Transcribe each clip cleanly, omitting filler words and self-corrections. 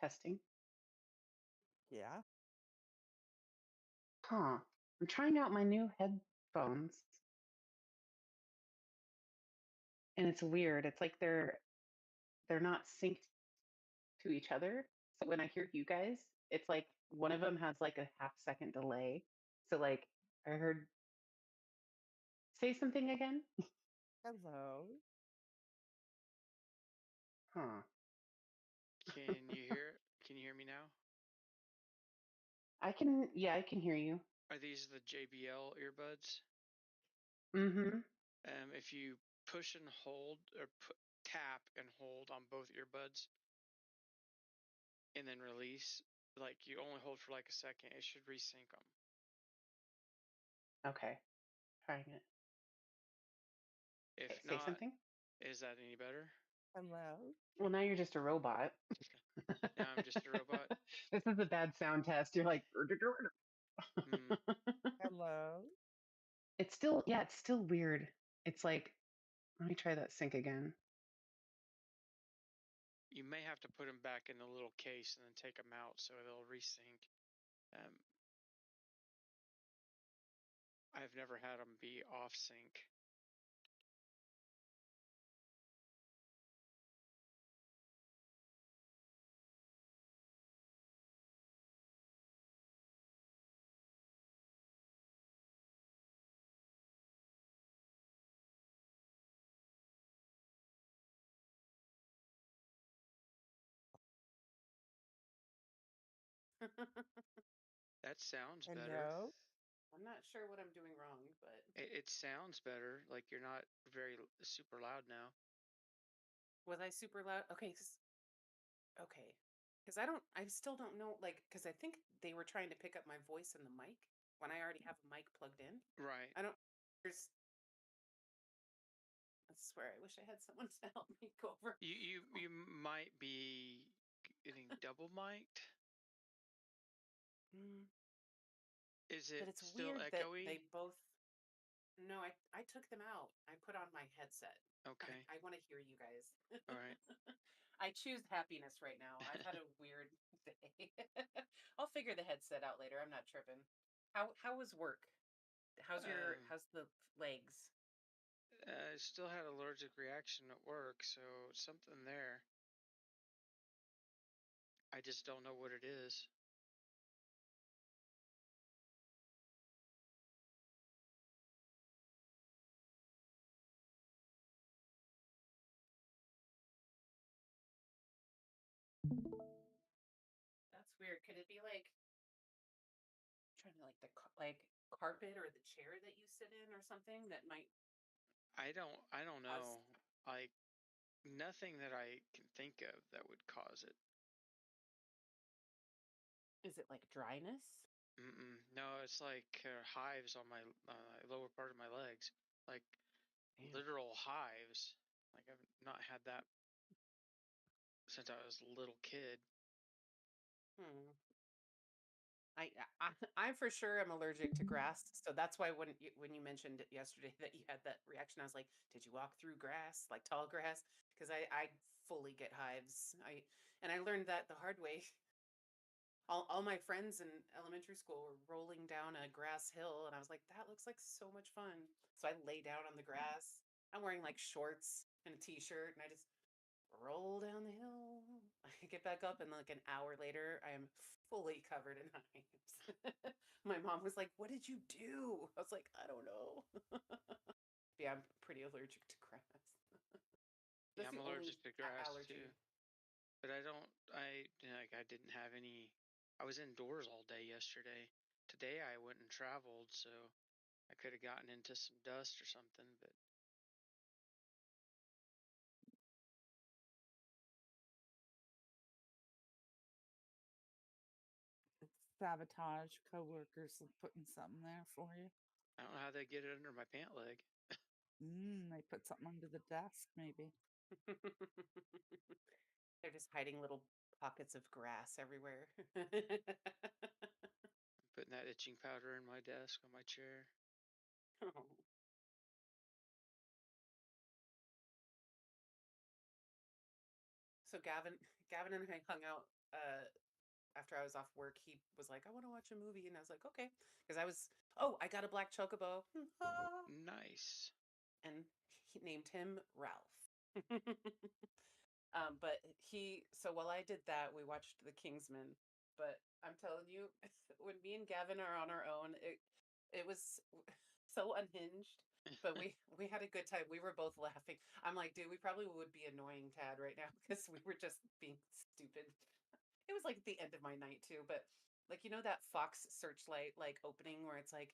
Testing. Yeah. Huh. I'm trying out my new headphones and it's weird. It's like they're not synced to each other. So when I hear you guys, it's like one of them has like a half second delay. So like I heard say something again. Hello. Huh. Can you hear me now? I can hear you. Are these the JBL earbuds? Mm-hmm. If you push and hold or tap and hold on both earbuds and then release, like you only hold for like a second, it should resync them. Okay. Trying it. Okay, If say not, something. is that any better? Hello. Well, now you're just a robot. Now I'm just a robot. This is a bad sound test. You're like, Hmm. Hello. it's still weird. It's like, let me try that sync again. You may have to put them back in the little case and then take them out so they'll resync. I've never had them be off sync. That sounds better. Hello. I'm not sure what I'm doing wrong, but It sounds better. Like you're not very super loud now. was I super loud? Okay, okay. Because I still don't know, like, because I think they were trying to pick up my voice in the mic when I already have a mic plugged in. Right. I don't, there's, I swear, I wish I had someone to help me go over. You might be getting double mic'd. Mm, Is but it it's still weird that echoey? they both, no, I took them out. I put on my headset. Okay. I want to hear you guys. All right. I choose happiness right now. I've had a weird day. I'll figure the headset out later. I'm not tripping. How was work? How's the legs? I still had allergic reaction at work, so something there. I just don't know what it is. That's weird. Could it be like trying to like like carpet or the chair that you sit in or something that might I don't cause? know. Like nothing that I can think of that would cause it. Is it like dryness? No, it's like hives on my lower part of my legs, like Damn. literal hives. Like I've not had that since I was a little kid. Hmm. I for sure am allergic to grass, so that's why when you mentioned it yesterday that you had that reaction, I was like, did you walk through grass, like tall grass? Because I fully get hives. I learned that the hard way. All my friends in elementary school were rolling down a grass hill, and I was like, that looks like so much fun. So I lay down on the grass. I'm wearing like shorts and a t-shirt, and I just roll down the hill. I get back up, and like an hour later, I am fully covered in hives. My mom was like, "What did you do?" I was like, "I don't know." Yeah, I'm pretty allergic to grass. Yeah, That's I'm the allergic only to grass too, allergy. but I don't. I didn't have any. I was indoors all day yesterday. Today I went and traveled, so I could have gotten into some dust or something, but Sabotage coworkers putting something there for you. I don't know how they get it under my pant leg. They put something under the desk, maybe. They're just hiding little pockets of grass everywhere. I'm putting that itching powder in my desk on my chair. Oh. So Gavin and I hung out after I was off work. He was like, I want to watch a movie. And I was like, okay. Because I got a black chocobo. Nice. And he named him Ralph. But so while I did that, we watched The Kingsman. But I'm telling you, when me and Gavin are on our own, it was so unhinged. But we had a good time. We were both laughing. I'm like, dude, we probably would be annoying Tad right now because we were just being stupid. It was like the end of my night too. But like, you know that Fox Searchlight like opening where it's like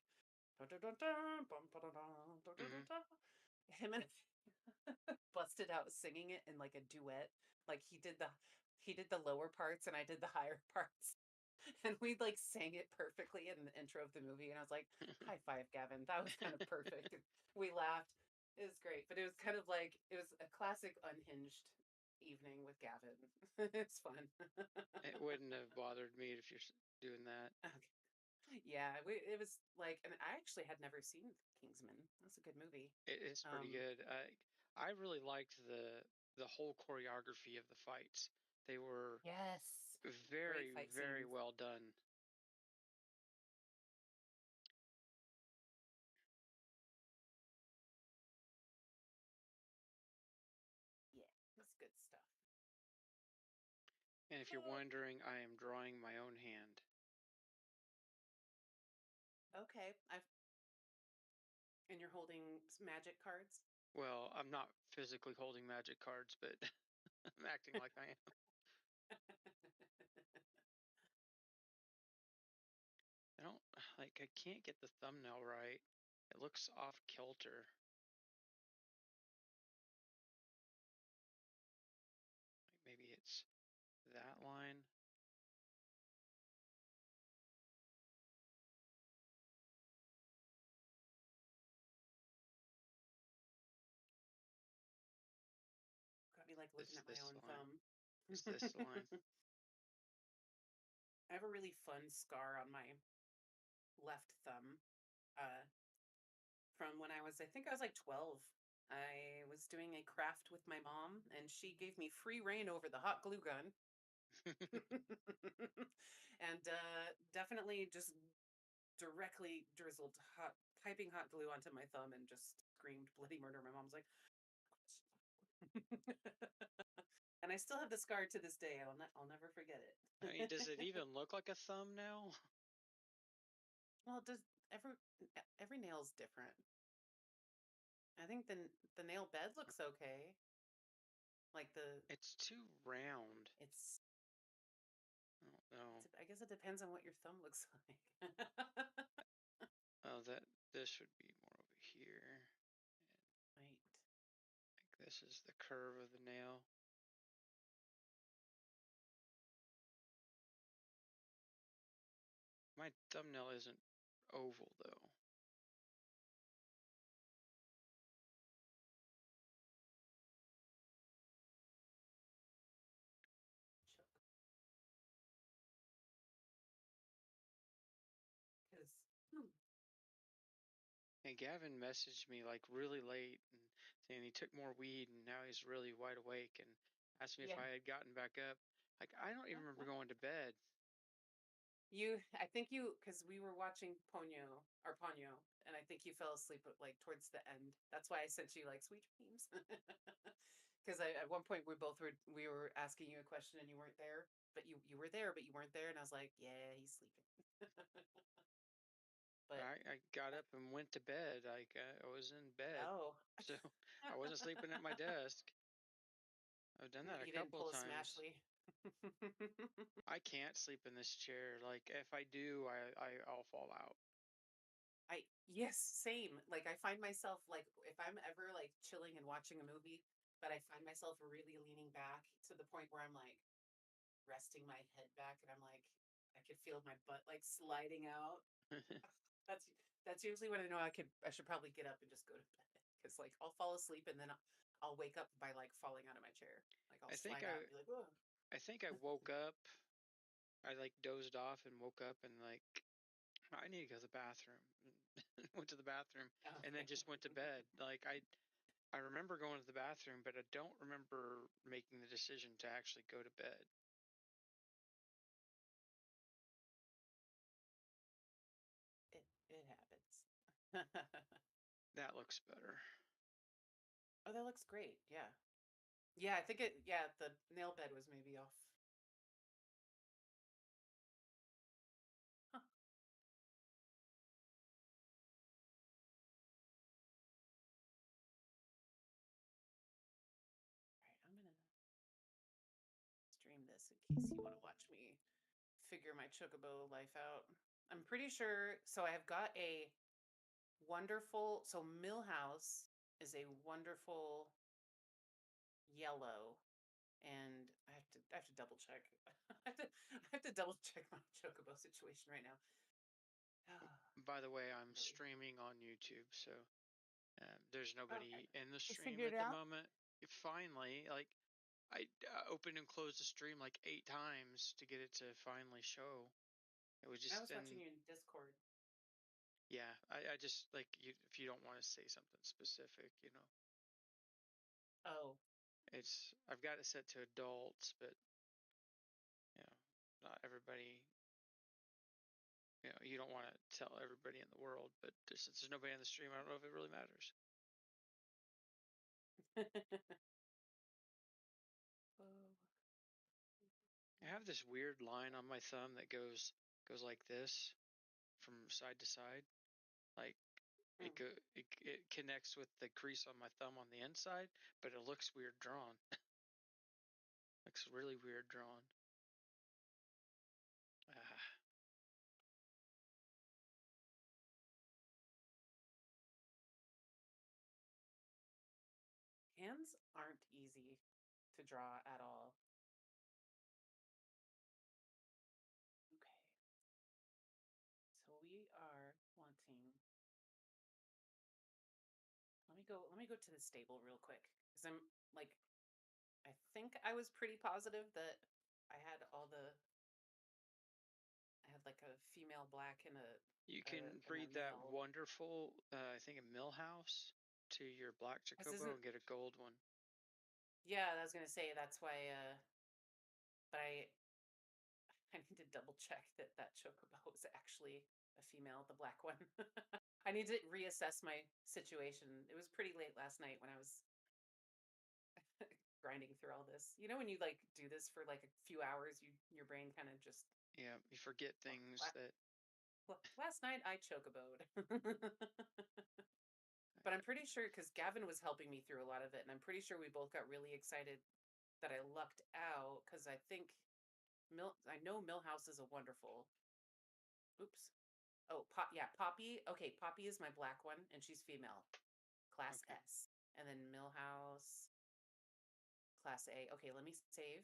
dun, dun, dun, dun, bum, ba, dun, dun, dun, dun, dun, dun. Him and busted out singing it in like a duet. Like he did the lower parts and I did the higher parts. And we like sang it perfectly in the intro of the movie. And I was like, high five, Gavin. That was kind of perfect. We laughed. It was great. But it was kind of like it was a classic unhinged evening with Gavin. It's fun. It wouldn't have bothered me if you're doing that. Okay. Yeah, it was like, and I actually had never seen Kingsman. That's a good movie. It's pretty good. I really liked the whole choreography of the fights. They were Yes. Great very, fight very scenes. well done. Yeah, that's good stuff. And if you're wondering, I am drawing my own hand. Okay. And you're holding magic cards? Well, I'm not physically holding magic cards, but I'm acting like I am. I can't get the thumbnail right. It looks off kilter. Like maybe it's that line. Got me like looking at my This own line. thumb. It's this line. I have a really fun scar on my left thumb from when I think I was like 12. I was doing a craft with my mom, and she gave me free reign over the hot glue gun. And definitely just directly drizzled piping hot glue onto my thumb and just screamed bloody murder. My mom's like, and I still have the scar to this day. I'll never forget it. I mean, does it even look like a thumb now? Well, does every nail's different. I think the nail bed looks okay. Like It's too round. it's I don't know. I guess it depends on what your thumb looks like. Oh, this should be more over here. And Right. like this is the curve of the nail. My thumbnail isn't oval though. Choke. Because And Gavin messaged me like really late and saying he took more weed and now he's really wide awake and asked me if yeah. I had gotten back up. Like I don't even remember going to bed. I think because we were watching Ponyo, and I think you fell asleep like towards the end. That's why I sent you like sweet dreams. Because at one point we were asking you a question and you weren't there, but you were there, but you weren't there, and I was like, yeah, he's sleeping. But I got up and went to bed. Like I was in bed, oh, so I wasn't sleeping at my desk. I've done that a you didn't couple of pull a times. Smashley. I can't sleep in this chair. Like if I do, I'll fall out. Yes, same. Like I find myself like if I'm ever like chilling and watching a movie, but I find myself really leaning back to the point where I'm like resting my head back and I'm like I could feel my butt like sliding out. That's that's usually when I know I should probably get up and just go to bed because like I'll fall asleep and then I'll wake up by like falling out of my chair. Like I'll I think slide out I and be like, oh. I think I woke up. I like dozed off and woke up and like I need to go to the bathroom. Went to the bathroom and then Okay. just went to bed. Like I remember going to the bathroom, but I don't remember making the decision to actually go to bed. It happens. That looks better. Oh, that looks great. Yeah. Yeah, I think the nail bed was maybe off. Huh. All right, I'm gonna stream this in case you want to watch me figure my chocobo life out. I'm pretty sure, so I have got a wonderful, so Millhouse is a wonderful yellow, and I have to double check. I have to double check my chocobo situation right now. By the way, I'm Really? streaming on YouTube, so there's nobody Okay. in the You stream figured at it the out? moment. Finally, like I opened and closed the stream like 8 times to get it to finally show. It was I just was watching in. you in Discord. Yeah, I just like if you don't want to say something specific, Oh. I've got it set to adults, but you know, not everybody. You don't want to tell everybody in the world, but since there's nobody on the stream, I don't know if it really matters. Oh. I have this weird line on my thumb that goes like this from side to side. Like it connects with the crease on my thumb on the inside, but it looks weird drawn. Looks really weird drawn. Ah. Hands aren't easy to draw at all. Okay. So we are wanting. Let me go to the stable real quick because I'm like, I think I was pretty positive that I had I had like a female black and You can a breed that male. wonderful, I think, a Millhouse to your black This Chocobo isn't. and get a gold one. Yeah, I was gonna say that's why. But I need to double check that that chocobo is actually a female, the black one. I need to reassess my situation. It was pretty late last night when I was grinding through all this. You know, when you like do this for like a few hours, your brain kind of just. Yeah, you forget Well, things that. last night I chocoboed. But I'm pretty sure because Gavin was helping me through a lot of it, and I'm pretty sure we both got really excited that I lucked out because I think I know Millhouse is a wonderful. Oops. Oh, yeah, Poppy. Okay, Poppy is my black one, and she's female, class Okay. S. And then Millhouse, class A. Okay, let me save.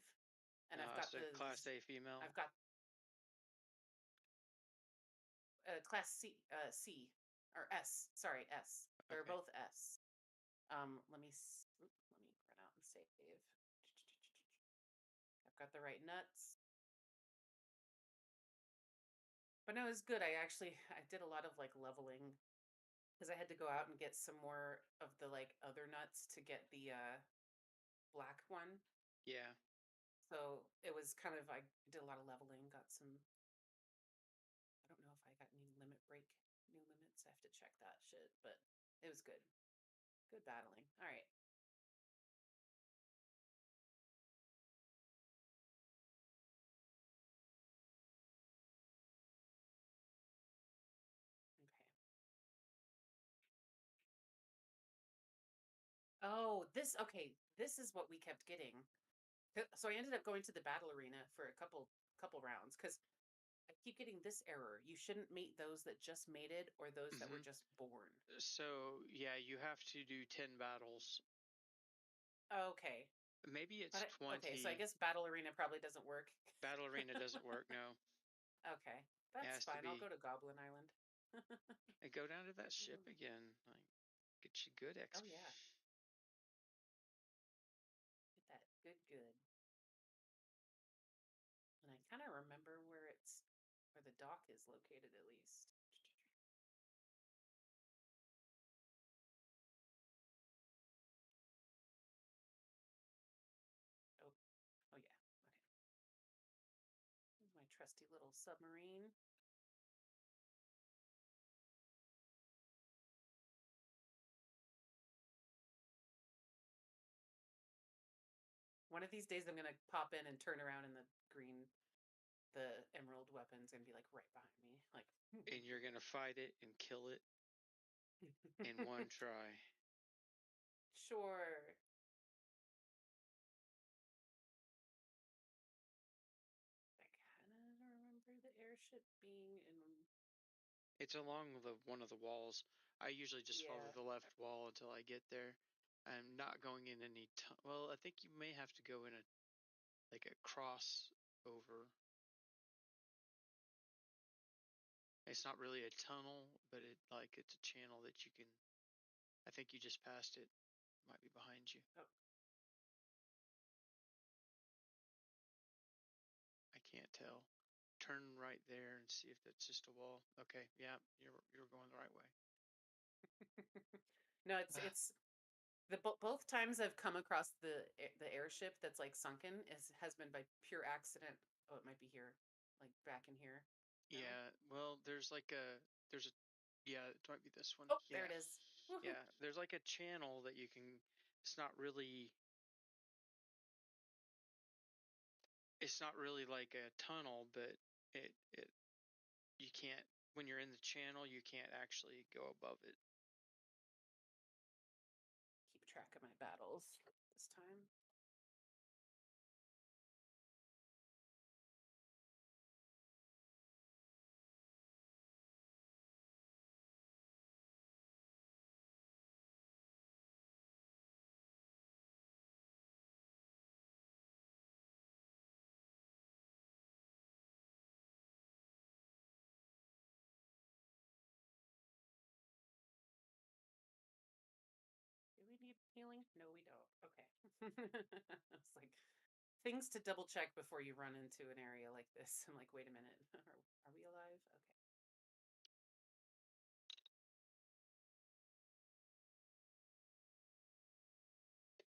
And So Class A female. I've got class C, C or S. Sorry, S. They're Okay. both S. Let me let me run out and save. I've got the right nuts. But no, it was good. I did a lot of like leveling because I had to go out and get some more of the like other nuts to get the black one. Yeah. So it was kind of I did a lot of leveling, got some. I don't know if I got any limit break new limits. I have to check that shit, but it was good. Good battling. All right. Okay. Oh, okay. This is what we kept getting. So I ended up going to the battle arena for a couple rounds because I keep getting this error. You shouldn't mate those that just mated or those that were just born. So yeah, you have to do 10 battles. Okay. Maybe it's Okay, so I 20. guess battle arena probably doesn't work. Battle Arena doesn't work. No, Okay. it That's has to fine. I'll be. go to Goblin Island. And go down to that ship again. Like, get you good Oh XP. yeah. Get that good. And I kind of remember where the dock is located at least. trusty little submarine. One of these days I'm going to pop in and turn around and the emerald weapon's going to be like right behind me. Like, And you're gonna fight it and kill it in one try. Sure. I kind of remember the airship being in. It's along one of the walls. I usually just follow Yeah. the left wall until I get there. I'm not going in any. Well, I think you may have to go in a crossover. It's not really a tunnel, but it's a channel that you can. I think you just passed it. Might be behind you. Oh. I can't tell. Turn right there and see if that's just a wall. Okay, yeah, you're going the right way. No, it's both times I've come across the airship that's like sunken has been by pure accident. Oh, it might be here, like back in here. No? Yeah, well, there's a yeah, it might be this one. Oh, Yeah. there it is. Yeah, there's like a channel that you can. It's not really. It's not really like a tunnel, but it you can't when you're in the channel you can't actually go above it. Keep track of my battles this time. Do we need healing? No, we don't. Okay. It's like things to double check before you run into an area like this. I'm like, wait a minute. Are we alive? Okay.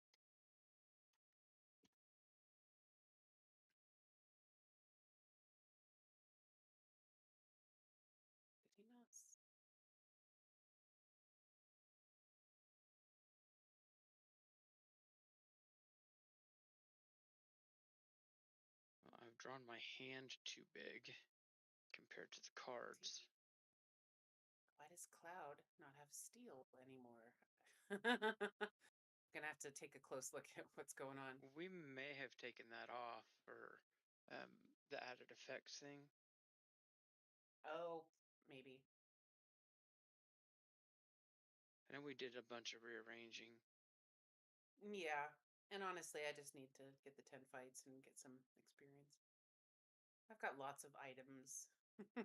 Did he not? I've drawn my hand too big compared to the cards. Why does Cloud not have steel anymore? Gonna have to take a close look at what's going on. We may have taken that off for the added effects thing. Oh, maybe. I know we did a bunch of rearranging. Yeah. And honestly, I just need to get the 10 fights and get some experience. I've got lots of items. Uh-oh.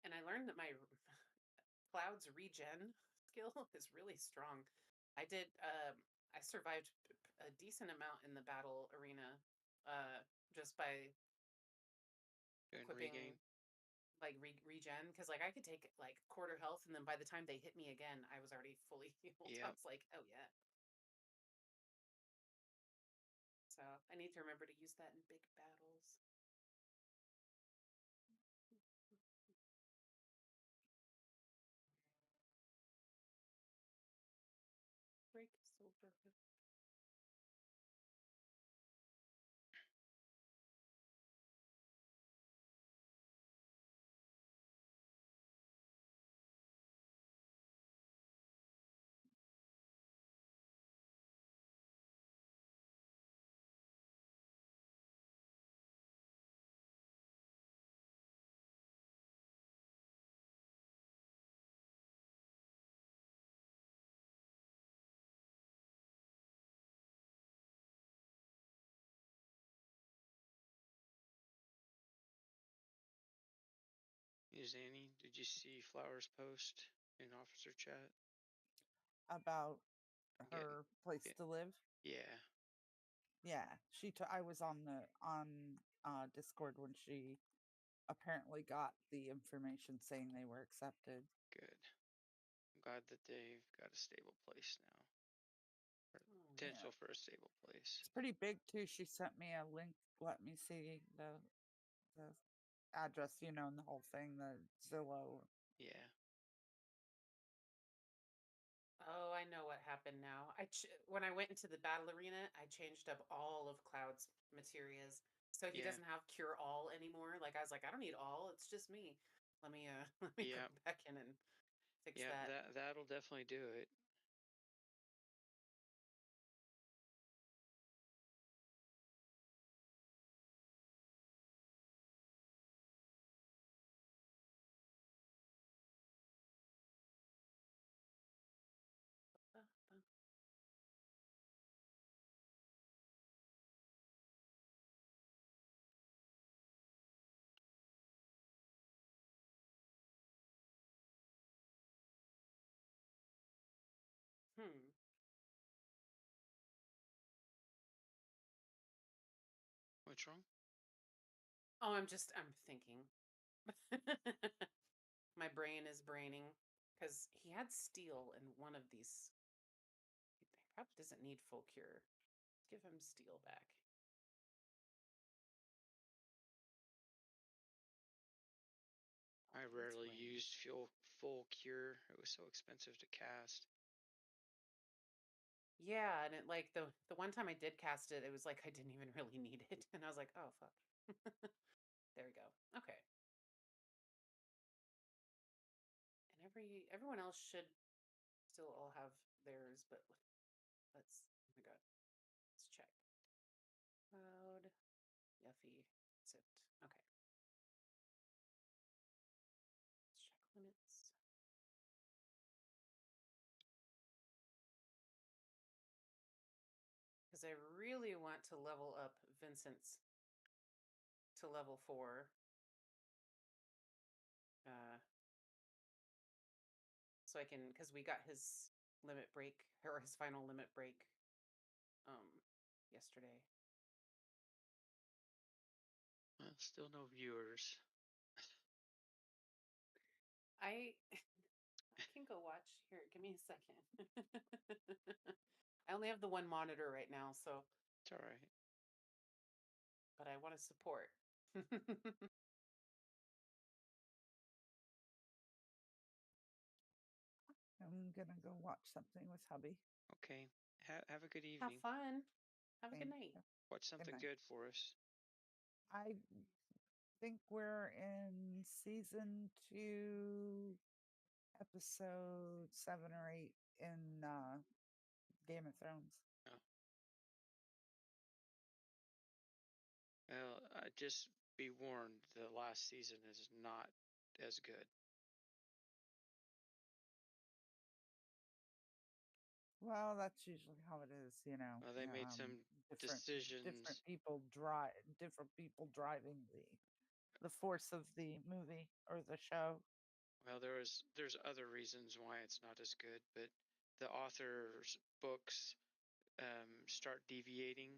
And I learned that my Cloud's regen skill is really strong. I did I survived a decent amount in the battle arena just by Doing equipping regain. like regen, because like I could take like quarter health and then by the time they hit me again I was already fully healed. Yep. I was like, oh yeah. So I need to remember to use that in big battles. Break silver. Is Annie? Did you see Flowers' post in officer chat? About Getting, her place get, to live. yeah. Yeah, I was on Discord when she apparently got the information saying they were accepted. Good. glad that they've got a stable place now. Or Oh, potential for a stable place. It's pretty big too. She sent me a link. Let me see the address, and the whole thing, the Zillow. Yeah. Oh, I know what happened now. When I went into the battle arena, I changed up all of Cloud's materias. So he Yeah. doesn't have cure all anymore. Like I was like, I don't need all, it's just me. Let me let me Yeah. go back in and fix Yeah, that. that'll definitely do it. Hmm. What's wrong? Oh, I'm thinking. My brain is braining because he had steel in one of these. He probably doesn't need full cure. Give him steel back. I That's rarely range. used full cure. It was so expensive to cast. Yeah, and the one time I did cast it, it was like I didn't even really need it, and I was like, oh fuck. There we go. Okay. And everyone else should still all have theirs, but let's. Oh my god. Let's check. Cloud, Yuffie, Sift. Okay. Let's check limits. Because I really want to level up Vincent's to level 4. So I can, because we got his limit break, or his final limit break yesterday. Well, still no viewers. I can go watch. Here, give me a second. I only have the one monitor right now, so. It's all right. But I want to support. I'm gonna go watch something with hubby. Okay. Have a good Have evening. fun. Have a good Thank night. you. Watch something night. good for us. I think we're in season 2, episode 7 or 8 in Game of Thrones. Oh. Well, just be warned, the last season is not as good. Well, that's usually how it is, Well, they made some different decisions. people different people driving the force of the movie or the show. Well, there's other reasons why it's not as good, but the author's books start deviating.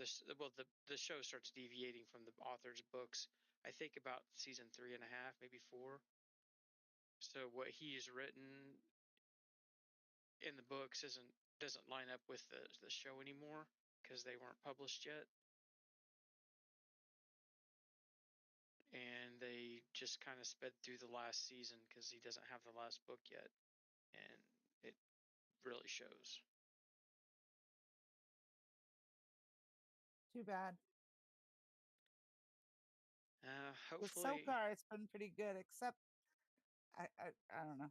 The show starts deviating from the author's books. I think about season 3.5, maybe 4. So what he's written in the books doesn't line up with the show anymore because they weren't published yet, and they just kind of sped through the last season because he doesn't have the last book yet, and it really shows. Too bad. Hopefully, so far it's been pretty good, except I don't know.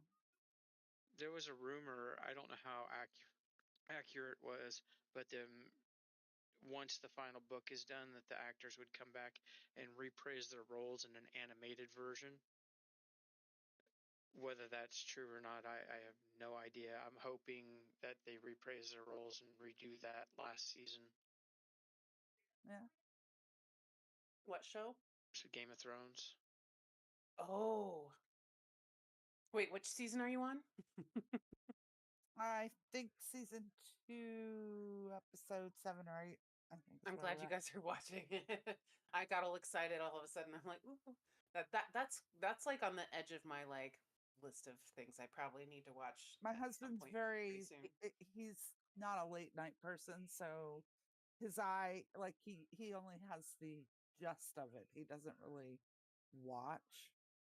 there was a rumor. I don't know how accurate it was, but once the final book is done, that the actors would come back and reprise their roles in an animated version. Whether that's true or not, I have no idea. I'm hoping that they reprise their roles and redo that last season. Yeah. What show? So Game of Thrones. Oh. Wait, which season are you on? I think season 2, episode 7 or 8. I think I'm glad you guys are watching it. I got all excited all of a sudden. I'm like, ooh, that's like on the edge of my like list of things I probably need to watch. My at some husband's point pretty very, soon. he's not a late night person, so his eye, like he only has the gist of it. He doesn't really watch.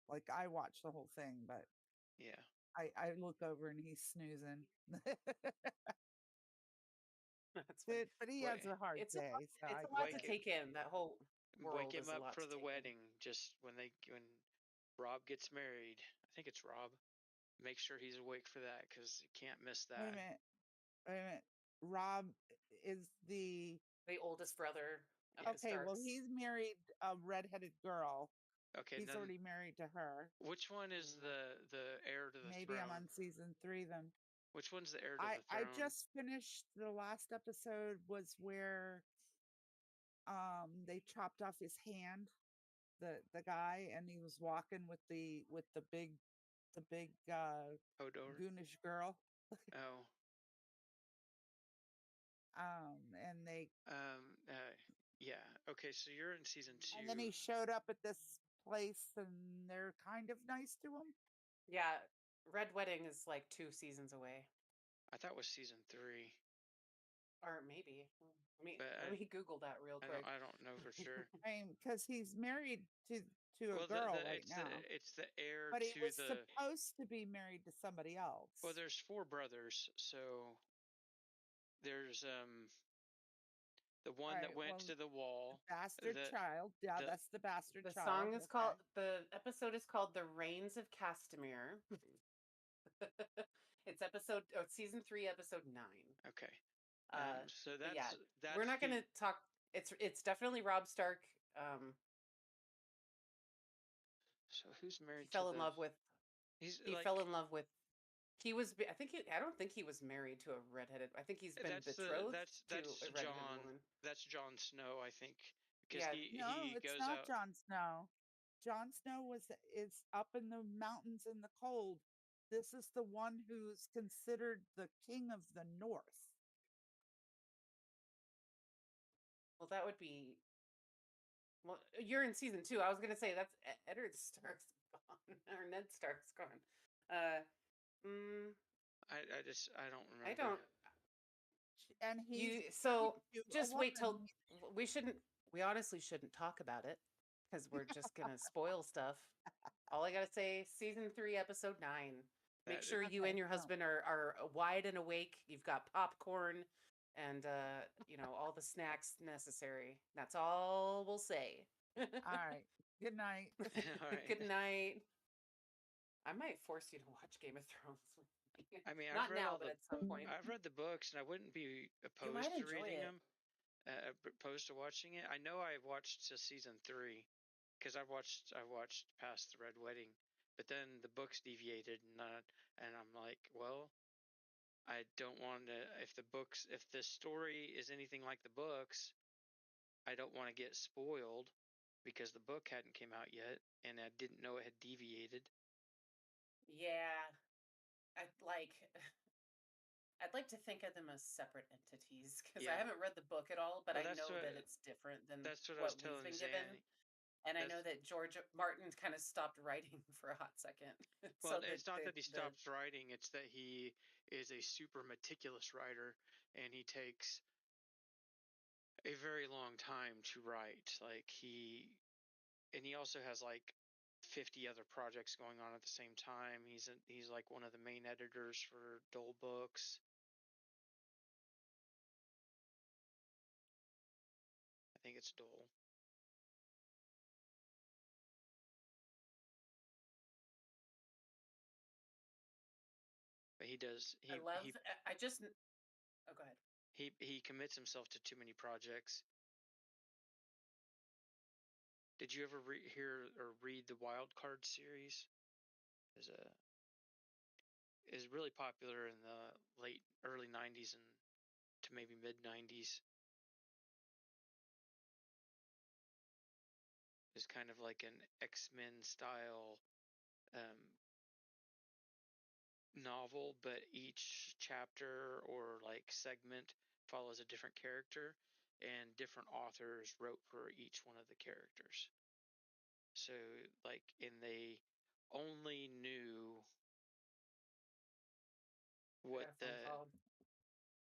Like I watch the whole thing, but Yeah. I look over and he's snoozing. That's funny. But he Wait, has a hard It's a lot, day, so it's I a lot get to wake it. it, take in. That whole wake world him is a up lot for to the take in. wedding. Just when Rob gets married, I think it's Rob. Make sure he's awake for that because you can't miss Wait a that. minute. Wait a minute. Rob is the The oldest brother of Yeah. the okay. Well, Starks. he's married a redheaded girl. Okay. He's Then already married to her. which one is Mm. the heir to the Maybe I'm throne? on season 3 then. Which one's the heir to the I throne? just finished the last episode was where they chopped off his hand, the guy, and he was walking with the big Hodor. goonish girl. Oh. And they Um. Uh, yeah. Okay. So you're in season and then 2. he showed up at this place and they're kind of nice to him. Yeah, Red Wedding is like 2 seasons away, I thought it was season 3, or maybe. but Let me Google that real quick. I don't know for sure. I mean, because he's married to a Well, girl right now, it's the heir but he to was the. supposed to be married to somebody Well, else. there's 4 brothers, so there's the All one that right. went Well, to the wall, bastard the child. Yeah, the that's the bastard The child. song is called, Okay. the episode is called The Reigns of Castamere. It's season 3, episode 9. okay. So But yeah, we're that's not he. gonna talk. It's definitely Rob Stark. Um, So who's he married to fell in the? love with. He's He like fell in love with. He was. I think. I don't think he was married to a redheaded. I think he's been betrothed to a redheaded John. woman. That's Jon Snow, I think, because Yeah. No, he it's goes not out. Jon Snow. Jon Snow is up in the mountains in the cold. This is the one who's considered the king of the north. Well, that would be. Well, you're in season 2. I was gonna say that's Eddard Stark's gone or Ned Stark's gone. Uh, mm, I don't I remember. don't. And he's You married so to a just wait till woman. we shouldn't. We honestly shouldn't talk about it because we're just gonna spoil stuff. All I gotta say, season 3, episode 9. Make That sure you Okay, and your no. husband are wide and awake. You've got popcorn and all the snacks necessary. That's all we'll say. All right. Good night. all right. Good night. I might force you to watch Game of Thrones with me. I mean, Not now, but at some point. I've read the books, and I wouldn't be You might opposed to enjoy reading it. them, opposed to watching it. I know I've watched to season 3 because I've watched past the Red Wedding, but then the books deviated, and I'm like, well, I don't want to. If the story is anything like the books, I don't want to get spoiled because the book hadn't came out yet, and I didn't know it had deviated. Yeah. I like I'd like to think of them as separate entities because I Yeah. haven't read the book at all, but Well, I know that it's different than that's what I was what we've telling been given. Zan. And I know That's that George Martin kind of stopped writing for a hot second. Well, So it's not that he stops writing; it's that he is a super meticulous writer, and he takes a very long time to write. And he also has like 50 other projects going on at the same time. He's like one of the main editors for Dole Books. I think it's Dole. But he does I love I just oh go ahead. he commits himself to too many projects. Did you ever hear or read the Wild Card series? Is a is really popular in the early 90s and to maybe mid 90s. Is kind of like an X-Men style um, novel, but each chapter or like segment follows a different character, and different authors wrote for each one of the characters. So, like, and they only knew what got a phone call.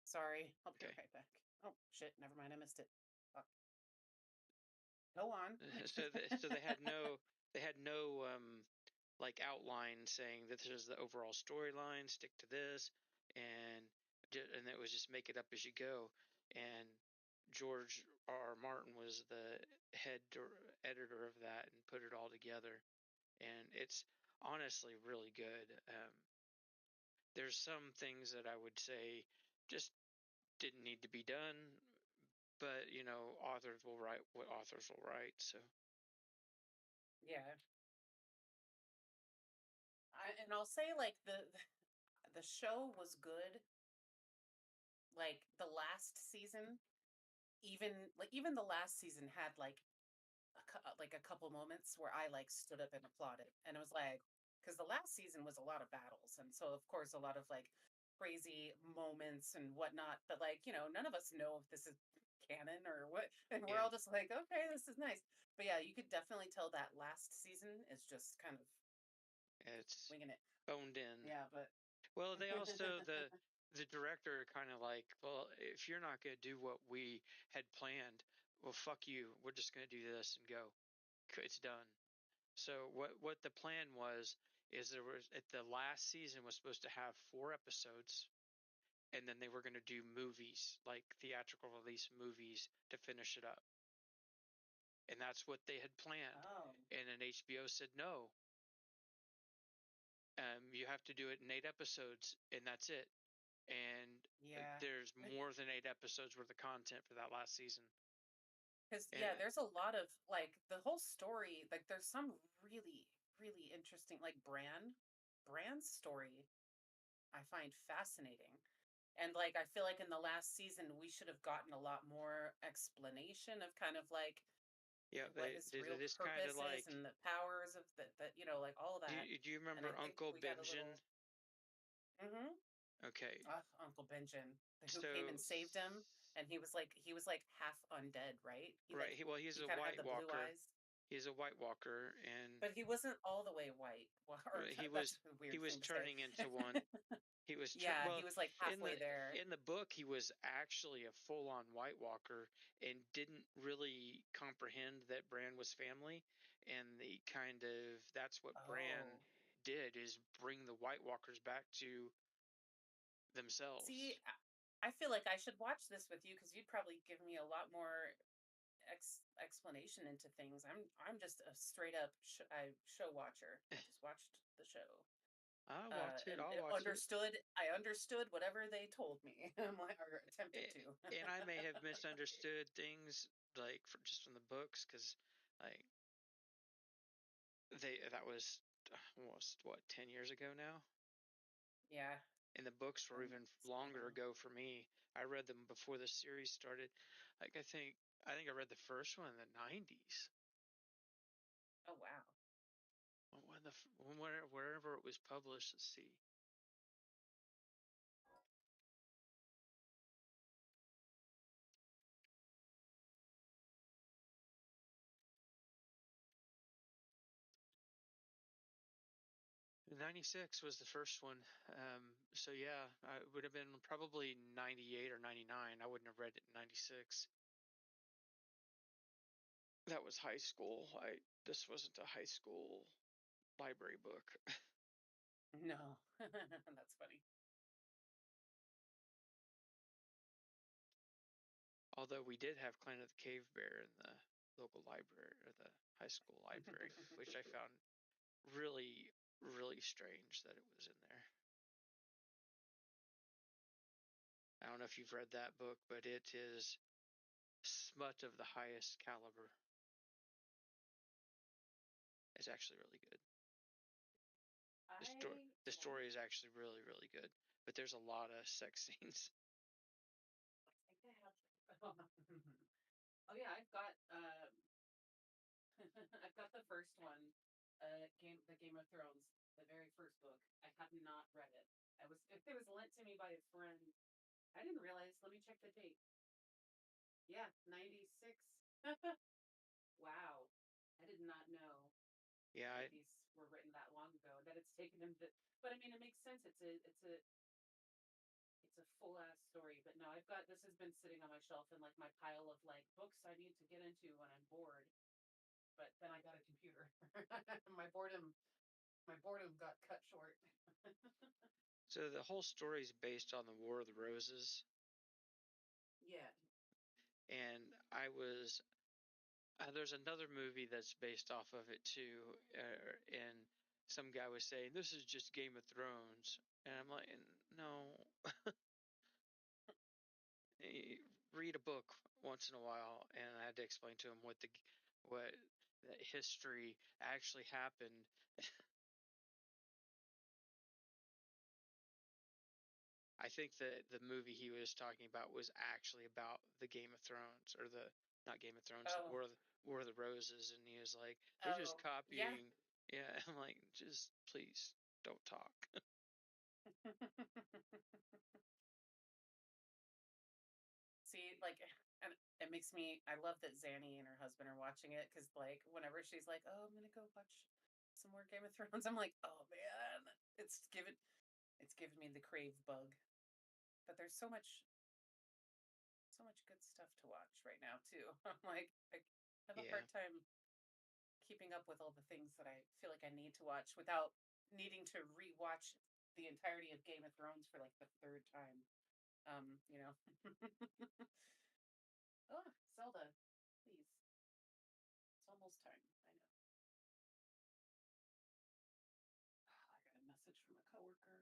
Sorry, I'll be Okay. right back. Oh shit! Never mind, I missed it. Fuck. Go on. so they had no like outline saying that this is the overall storyline, stick to this, and it was just make it up as you go. And George R. Martin was the head editor of that and put it all together, and it's honestly really good. There's some things that I would say just didn't need to be done, but authors will write what authors will write. So Yeah. And I'll say like the show was good. Like the last season, even the last season had like like a couple moments where I like stood up and applauded, and it was like because the last season was a lot of battles, and so of course a lot of like crazy moments and whatnot. But like none of us know if this is canon or what, and we're yeah, all just like, okay, this is nice. But yeah, you could definitely tell that last season is just kind of it's winging it. phoned in. Yeah, but Well, they also the director kind of like, well, if you're not going to do what we had planned, well, fuck you. We're just going to do this and go. It's done. So what the plan was is there was at the last season was supposed to have 4 episodes, and then they were going to do movies, like theatrical release movies, to finish it up. And that's what they had planned. oh And then HBO said no. You have to do it in 8 episodes, and that's it. And yeah. there's more than 8 episodes worth of content for that last season. Because And yeah, there's a lot of like the whole story. Like there's some really really interesting like Bran's story. I find fascinating, and like I feel like in the last season we should have gotten a lot more explanation of kind of like yeah, what they his they, they real just kind of purpose is like, and the powers of that like all do that. you, do you And I remember think Uncle we got a Benjamin? little. Mm-hmm. Okay, Uncle Benjamin, who came so and saved him, and he was like half undead, right? He right, like he's he a kind of had White the blue Walker. eyes. He's a White Walker, and But he wasn't all the way white. Well, or he that's was a he weird was thing to say. turning into one. He was Yeah, he well was like in halfway the there. in the book he was actually a full-on White Walker and didn't really comprehend that Bran was family, and the kind of that's what Bran Oh. did is bring the White Walkers back to See, themselves. I feel like I should watch this with you because you'd probably give me a lot more explanation into things. I'm just a straight up show watcher. I just watched the show. I'll watch it. And I'll it watch it. understood. I understood whatever they told me, or attempted A- to. And I may have misunderstood things like just from the books because like that was almost what 10 years ago now. Yeah, And the books were even it's been a longer while. ago for me. I read them before the series started. Like I think I read the first one in the 90s. Oh wow. Wherever it was published. Let's see. '96 was the first one. So yeah, it would have been probably '98 or '99. I wouldn't have read it in '96. That was high school. This wasn't a high school library book. No, that's funny. Although we did have Clan of the Cave Bear in the local library or the high school library, which I found really, really strange that it was in there. I don't know if you've read that book, but it is smut of the highest caliber. It's actually really good. I The don't. story is actually really, really good, but there's a lot of sex scenes. I think I have. Oh yeah, I've got I've got the first one, the Game of Thrones, the very first book. I have not read it. It was lent to me by a friend. I didn't realize. Let me check the date. Yeah, 96. Wow, I did not know Yeah, that these were written that long ago. That it's taken him. But I mean, it makes sense. It's a it's a full ass story. But no, I've got this has been sitting on my shelf in like my pile of like books I need to get into when I'm bored. But then I got a computer. My boredom got cut short. So the whole story is based on the War of the Roses, Yeah. and I was there's another movie that's based off of it too, and some guy was saying this is just Game of Thrones, and I'm like, no, read a book once in a while, and I had to explain to him what that history actually happened. I think that the movie he was talking about was actually about the Game of Thrones, or the not Game of Thrones, the Oh. War of the Roses, and he was like, they're just Oh. Yeah. copying. Yeah, I'm like, just please don't talk. See, like, and it makes me. I love that Zanny and her husband are watching it because, like, whenever she's like, "Oh, I'm gonna go watch some more Game of Thrones," I'm like, "Oh man, it's given me the crave bug." But there's so much good stuff to watch right now too. I'm like, I have a Yeah, hard time keeping up with all the things that I feel like I need to watch without needing to rewatch the entirety of Game of Thrones for like the third time. You know. Oh, Zelda, please. It's almost time. I know. I got a message from a coworker.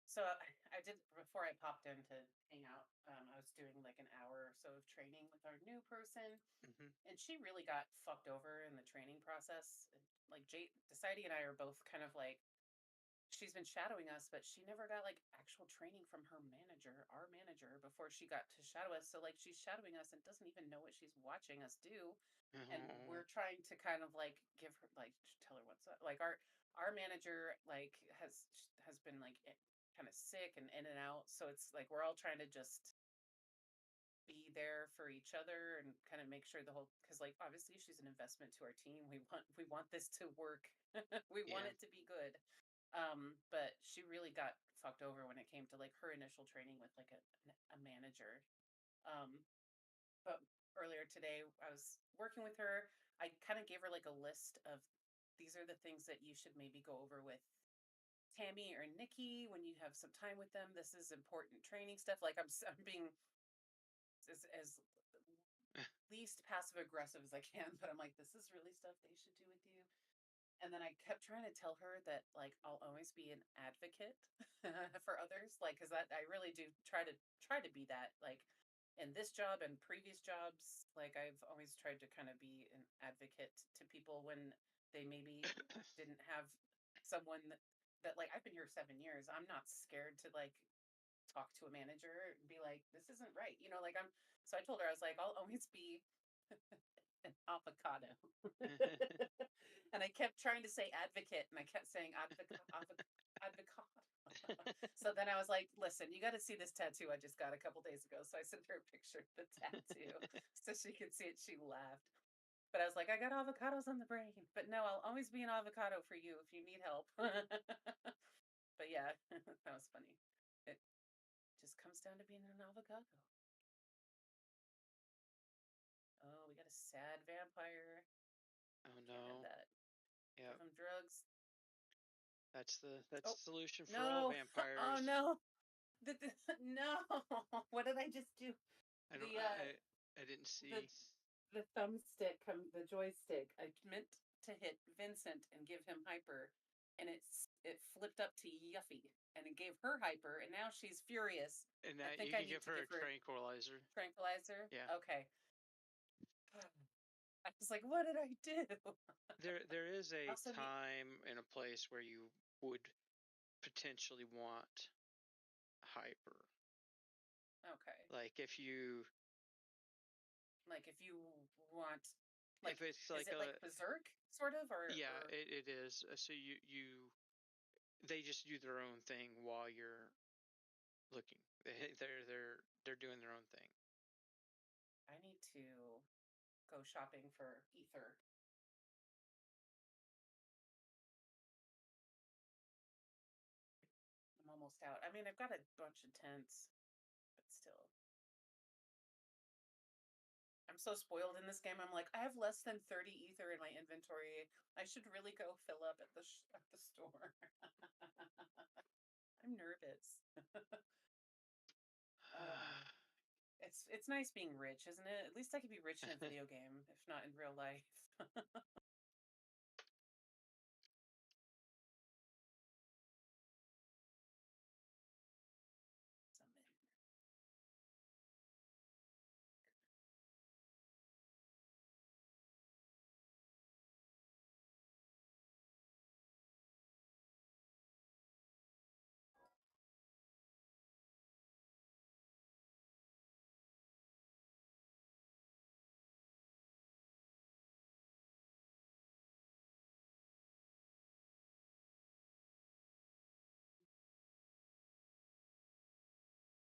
So I did before I popped in to hang out. I was doing like an hour or so of training with our new person, hmm and she really got fucked over in the training process. Like Decidey and I are both kind of like she's been shadowing us, but she never got like actual training from her manager, our manager, before she got to shadow us. So like she's shadowing us and doesn't even know what she's watching us do. And we're trying to kind of like give her like tell her what's up. Like our manager like has been like kind of sick and in and out. So it's like we're all trying to just be there for each other and kind of make sure the whole because like obviously she's an investment to our team. We want this to work. We want yeah, it to be good. But she really got fucked over when it came to like her initial training with like a manager. Um, but earlier today I was working with her. I kind of gave her like a list of these are the things that you should maybe go over with Tammy or Nikki when you have some time with them. This is important training stuff. Like I'm being as least passive aggressive as I can, but I'm like, this is really stuff they should do with you. And then I kept trying to tell her that like I'll always be an advocate for others, like because that I really do try to be that like in this job and previous jobs, like I've always tried to kind of be an advocate to people when they maybe didn't have someone that like I've been here 7 years. I'm not scared to like talk to a manager and be like, this isn't right. Like so I told her, I was like, I'll always be an avocado. And I kept trying to say advocate and I kept saying advocate. So then I was like, listen, you got to see this tattoo I just got a couple days ago. So I sent her a picture of the tattoo so she could see it. She laughed. But I was like, I got avocados on the brain. But no, I'll always be an avocado for you if you need help. But yeah, that was funny. It just comes down to being an avocado. Oh, we got a sad vampire. oh Can't have no, that. yeah, Give him drugs. that's the Oh, solution for all no. Oh, vampires. no. No. What did I just do? I don't, The, I didn't the, see. the thumbstick, the joystick. I meant to hit Vincent and give him hyper, and it flipped up to Yuffie, and it gave her hyper, and now she's furious. And I think you I can need give to her a give her tranquilizer. tranquilizer. Yeah. Okay. I was like, what did I do? There is a Also, time and a place where you would potentially want hyper. Okay. Like if you Want, like, if it's is like it like Berserk sort of, or yeah, or... it is. So they just do their own thing while you're looking. They're doing their own thing. I need to go shopping for ether. I'm almost out. I mean, I've got a bunch of tents, but still. I'm so spoiled in this game. I'm like, I have less than 30 ether in my inventory. I should really go fill up at the store. I'm nervous. It's nice being rich, isn't it? At least I could be rich in a video game, if not in real life. Summon.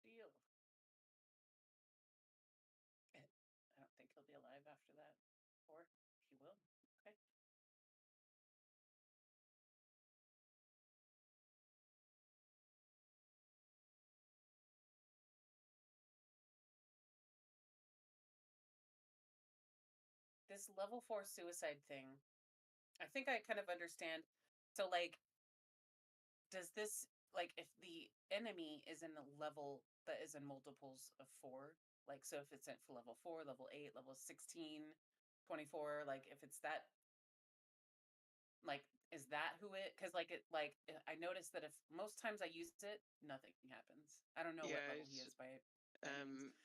Deal. I don't think he'll be alive after that. Or he will. Okay. This level 4 suicide thing, I think I kind of understand. So, like, does this, like, if the enemy is in a level that is in multiples of 4, like, so if it's at for level 4, level 8, level 16, 24, like, if it's that, like, is that who it, because, like, I noticed that if most times I use it, nothing happens. I don't know what level he is by means.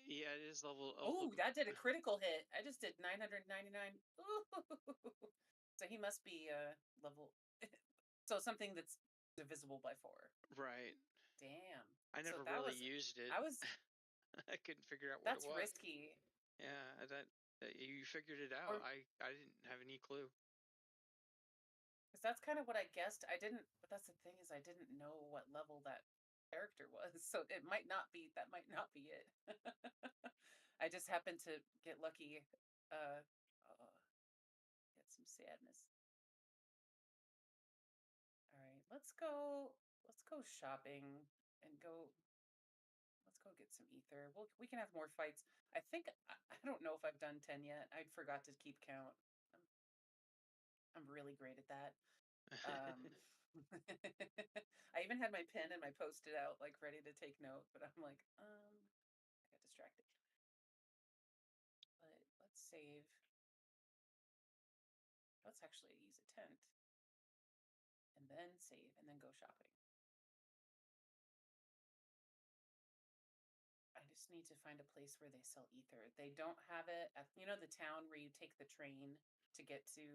Yeah, it is level. Oh, that did a critical hit. I just did 999. Ooh. So he must be level. So something that's divisible by 4. Right. Damn. I never So that really was, used it. I was, I couldn't figure out what it that's was. risky. Yeah, that you figured it out. Or, I didn't have any clue. because that's kind of what I guessed. I didn't, but that's the thing, is I didn't know what level that character was. So it might not be, that might not be it. I just happened to get lucky. Get some sadness. All right, let's go shopping and let's go get some ether. We can have more fights. I think I don't know if I've done 10 yet. I forgot to keep count. I'm really great at that. I even had my pen and my post-it out, like, ready to take note, but I'm like, I got distracted. But let's save. Let's actually use a tent and then save and then go shopping. I just need to find a place where they sell ether. They don't have it at, the town where you take the train to get to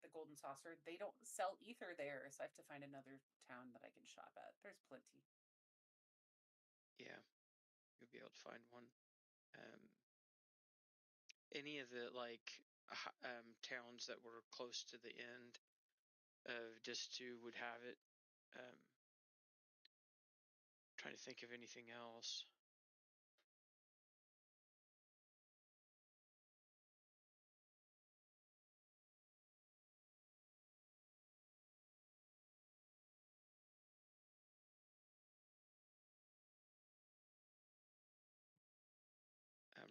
the Golden Saucer. They don't sell ether there, so I have to find another town that I can shop at. There's plenty. Yeah, you'll be able to find one. Any of the towns that were close to the end of Disc 2 would have it. Trying to think of anything else.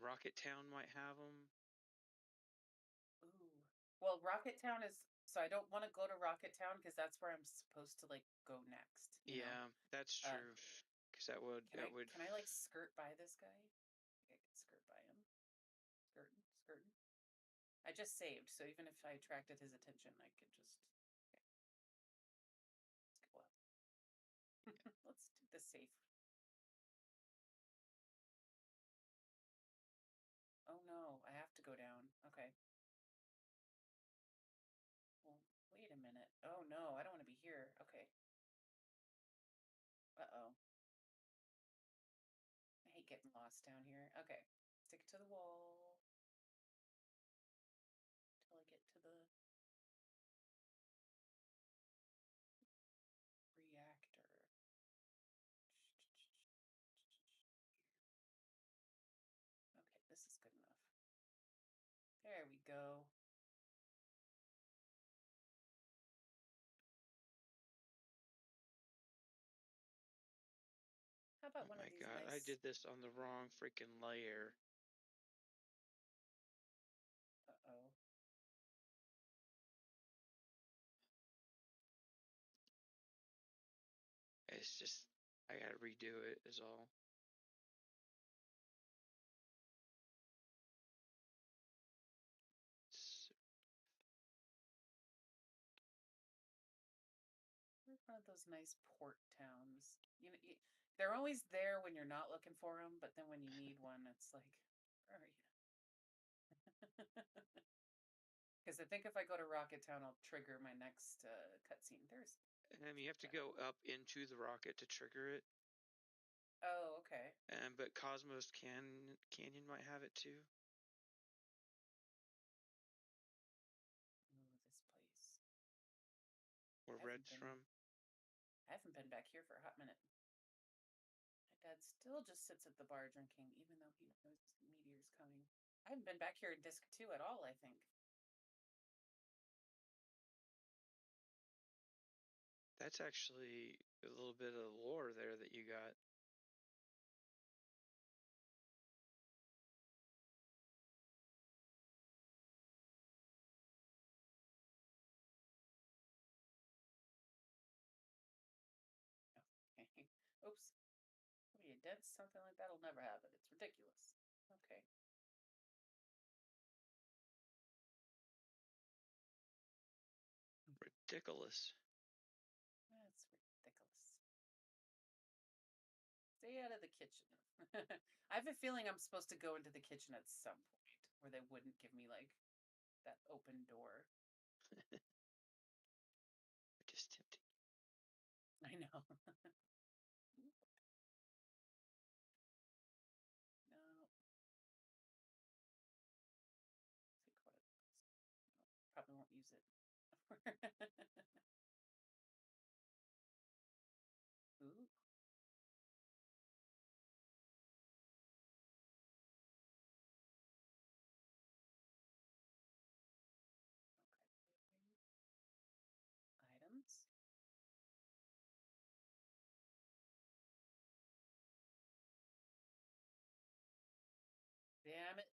Rocket Town might have them. Ooh. Well, Rocket Town is, so I don't want to go to Rocket Town because that's where I'm supposed to, like, go next. Yeah, that's true. Because that would Can I like skirt by this guy? I can skirt by him. Skirting. I just saved, so even if I attracted his attention, I could just. Okay. Let's go up. Let's do the safe. Oh no, I have to go down. Okay. Well, wait a minute. Oh no, I don't want to be here. Okay. Uh-oh. I hate getting lost down here. Okay. Stick to the wall. Till I get to the reactor. Okay, this is good enough. There we go. How about one of these God, nice... I did this on the wrong freaking layer. Uh-oh. It's just, I gotta redo it is all. We're one of those nice port towns. You know, they're always there when you're not looking for them, but then when you need one, it's like, where are you? Because I think if I go to Rocket Town, I'll trigger my next cutscene. There's. And you have to go up into the rocket to trigger it. Oh, okay. But Cosmos Canyon might have it too. Ooh, this place. Where Red's from. I haven't been back here for a hot minute. My dad still just sits at the bar drinking, even though he knows the meteor's coming. I haven't been back here in Disc 2 at all, I think. That's actually a little bit of lore there that you got. Okay. Oops. Be a dead something like that'll never happen. It's ridiculous. Okay. Ridiculous. That's ridiculous. Stay out of the kitchen. I have a feeling I'm supposed to go into the kitchen at some point where they wouldn't give me like that open door. Just tempting. I know. No. Take one of those. No, probably won't use it. Ooh. Okay. Items. Damn it.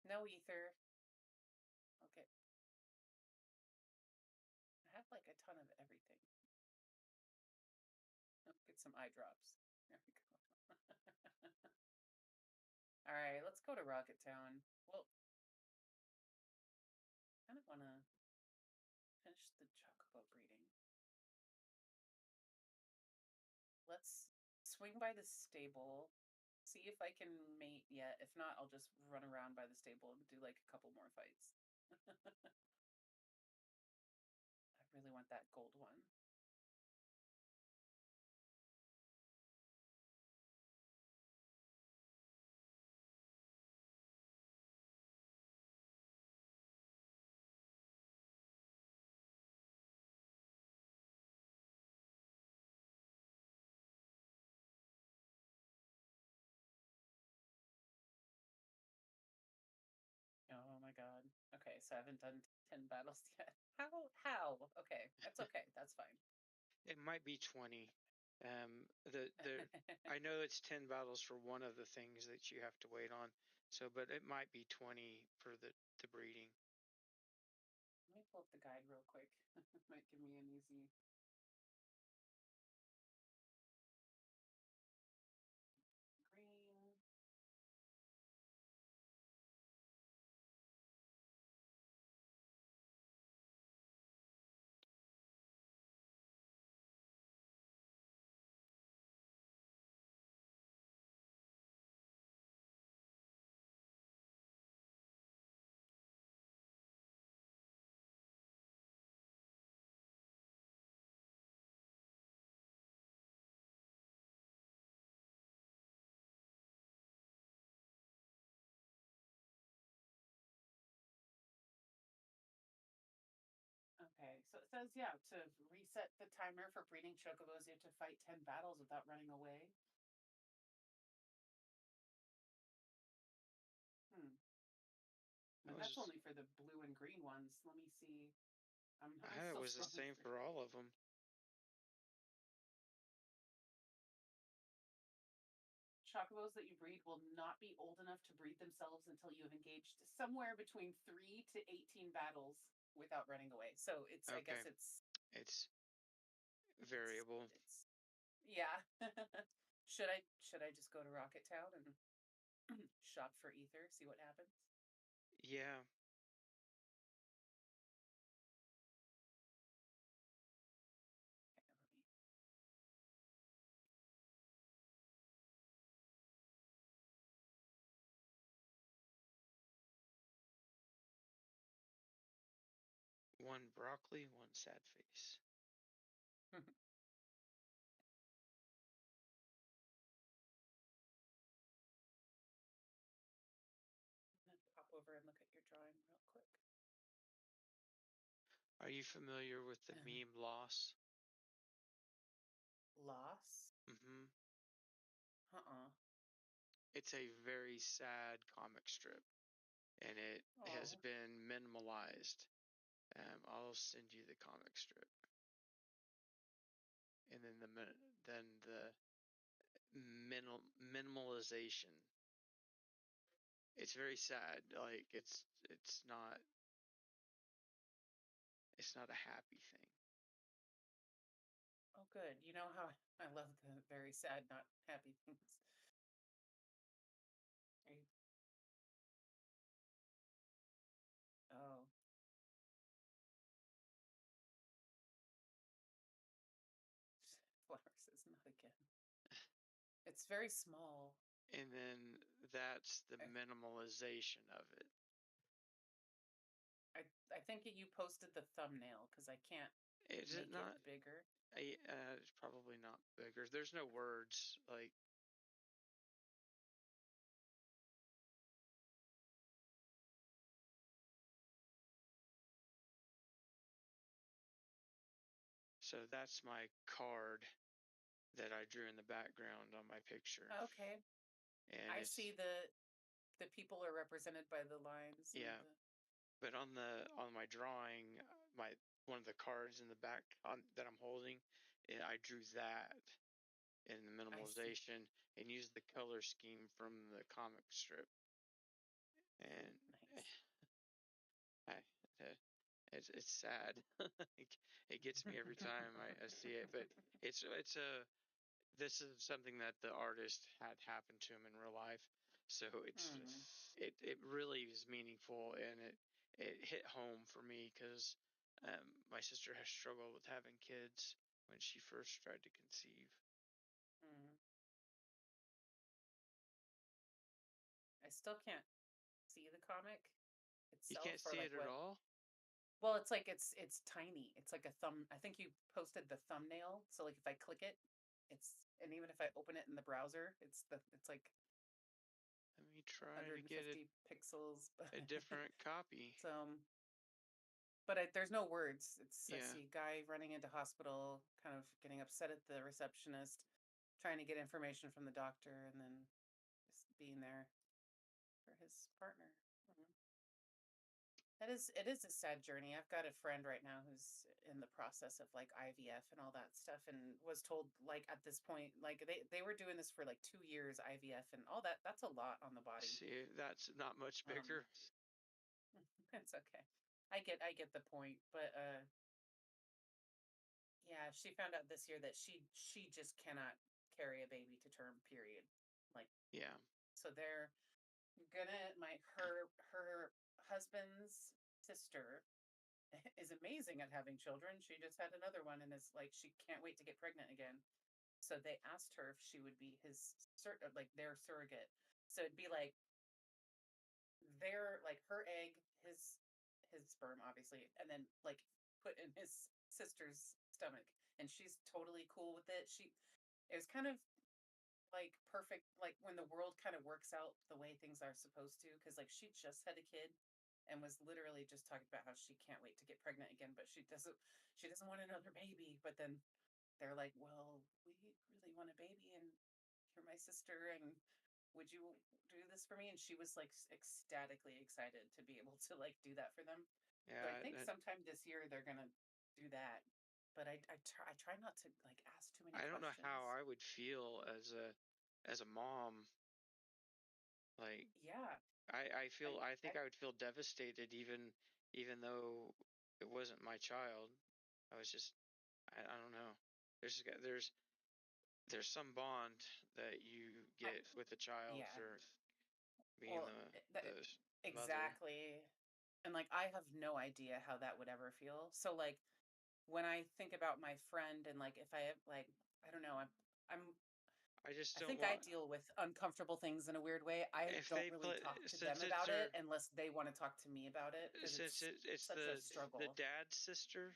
No ether. Okay. I have like a ton of everything. Oh, get some eye drops. There we go. All right, let's go to Rocket Town. Well, I kind of want to finish the chocobo breeding. Let's swing by the stable, see if I can mate yet. If not, I'll just run around by the stable and do like a couple more fights. I really want that gold one. Oh my god. Okay, so I haven't done 10 battles yet. How? Okay, that's okay. That's fine. It might be 20. I know it's 10 battles for one of the things that you have to wait on. So, but it might be 20 for the breeding. Let me pull up the guide real quick. Might give me an easy. Green. says, yeah, to reset the timer for breeding chocobos, you have to fight 10 battles without running away. But that's only for the blue and green ones. Let me see. It was the same for all of them. Chocobos that you breed will not be old enough to breed themselves until you have engaged somewhere between 3 to 18 battles without running away. So it's, I guess it's variable. Yeah. Should I just go to Rocket Town and shop for ether, see what happens? Yeah. One broccoli, one sad face. Pop over and look at your drawing real quick. Are you familiar with the meme Loss? Loss? Mm-hmm. It's a very sad comic strip, and it has been minimalized. I'll send you the comic strip, and then the minimalization. It's very sad. Like it's not a happy thing. Oh, good. You know how I love the very sad, not happy things. Oh. Flower says not again. It's very small. And then that's the minimalization of it. I think you posted the thumbnail because I can't Is make it not bigger? It's probably not bigger. There's no words like. So that's my card that I drew in the background on my picture. Okay. And I see the people are represented by the lines. Yeah. But on my drawing, one of the cards in the back that I'm holding, I drew that in the minimalization and used the color scheme from the comic strip. And it's sad. It gets me every time I see it. But this is something that the artist had happen to him in real life. So it really is meaningful, and it hit home for me because my sister has struggled with having kids when she first tried to conceive. I still can't see the comic itself. You can't see it at all? Well, it's like it's tiny. It's like a thumb. I think you posted the thumbnail. So like if I click it, and even if I open it in the browser, it's like. Let me try to get pixels, a different copy. But there's no words. I see a guy running into hospital, kind of getting upset at the receptionist, trying to get information from the doctor, and then just being there for his partner. It is a sad journey. I've got a friend right now who's in the process of like IVF and all that stuff, and was told like at this point, like they were doing this for like 2 years, IVF and all that. That's a lot on the body. See, that's not much bigger. It's okay. I get the point, but yeah, she found out this year that she just cannot carry a baby to term, period. Like, yeah. So they're her husband's sister is amazing at having children. She just had another one and is like, she can't wait to get pregnant again. So they asked her if she would be their surrogate. So it'd be like her egg, his sperm, obviously, and then like put in his sister's stomach. And she's totally cool with it. It was kind of like perfect, like when the world kind of works out the way things are supposed to, because like she just had a kid and was literally just talking about how she can't wait to get pregnant again, but she doesn't want another baby. But then they're like, well, we really want a baby, and you're my sister, and would you do this for me? And she was like ecstatically excited to be able to like do that for them. So I Yeah, think sometime this year they're gonna do that. But I try not to like ask too many I don't know how questions. I would feel as a mom. Like Yeah, I I think I would feel devastated even though it wasn't my child. I was just I don't know. There's there's some bond that you I get with a child yeah. for being Well, that the mother. exactly. And like I have no idea how that would ever feel. So like when I think about my friend and like if I have like I don't know, I'm I just I don't think I want deal with uncomfortable things in a weird way. I if don't they really play talk to them since it's about it their unless they want to talk to me about it because since it's it's such a the struggle. dad's sister.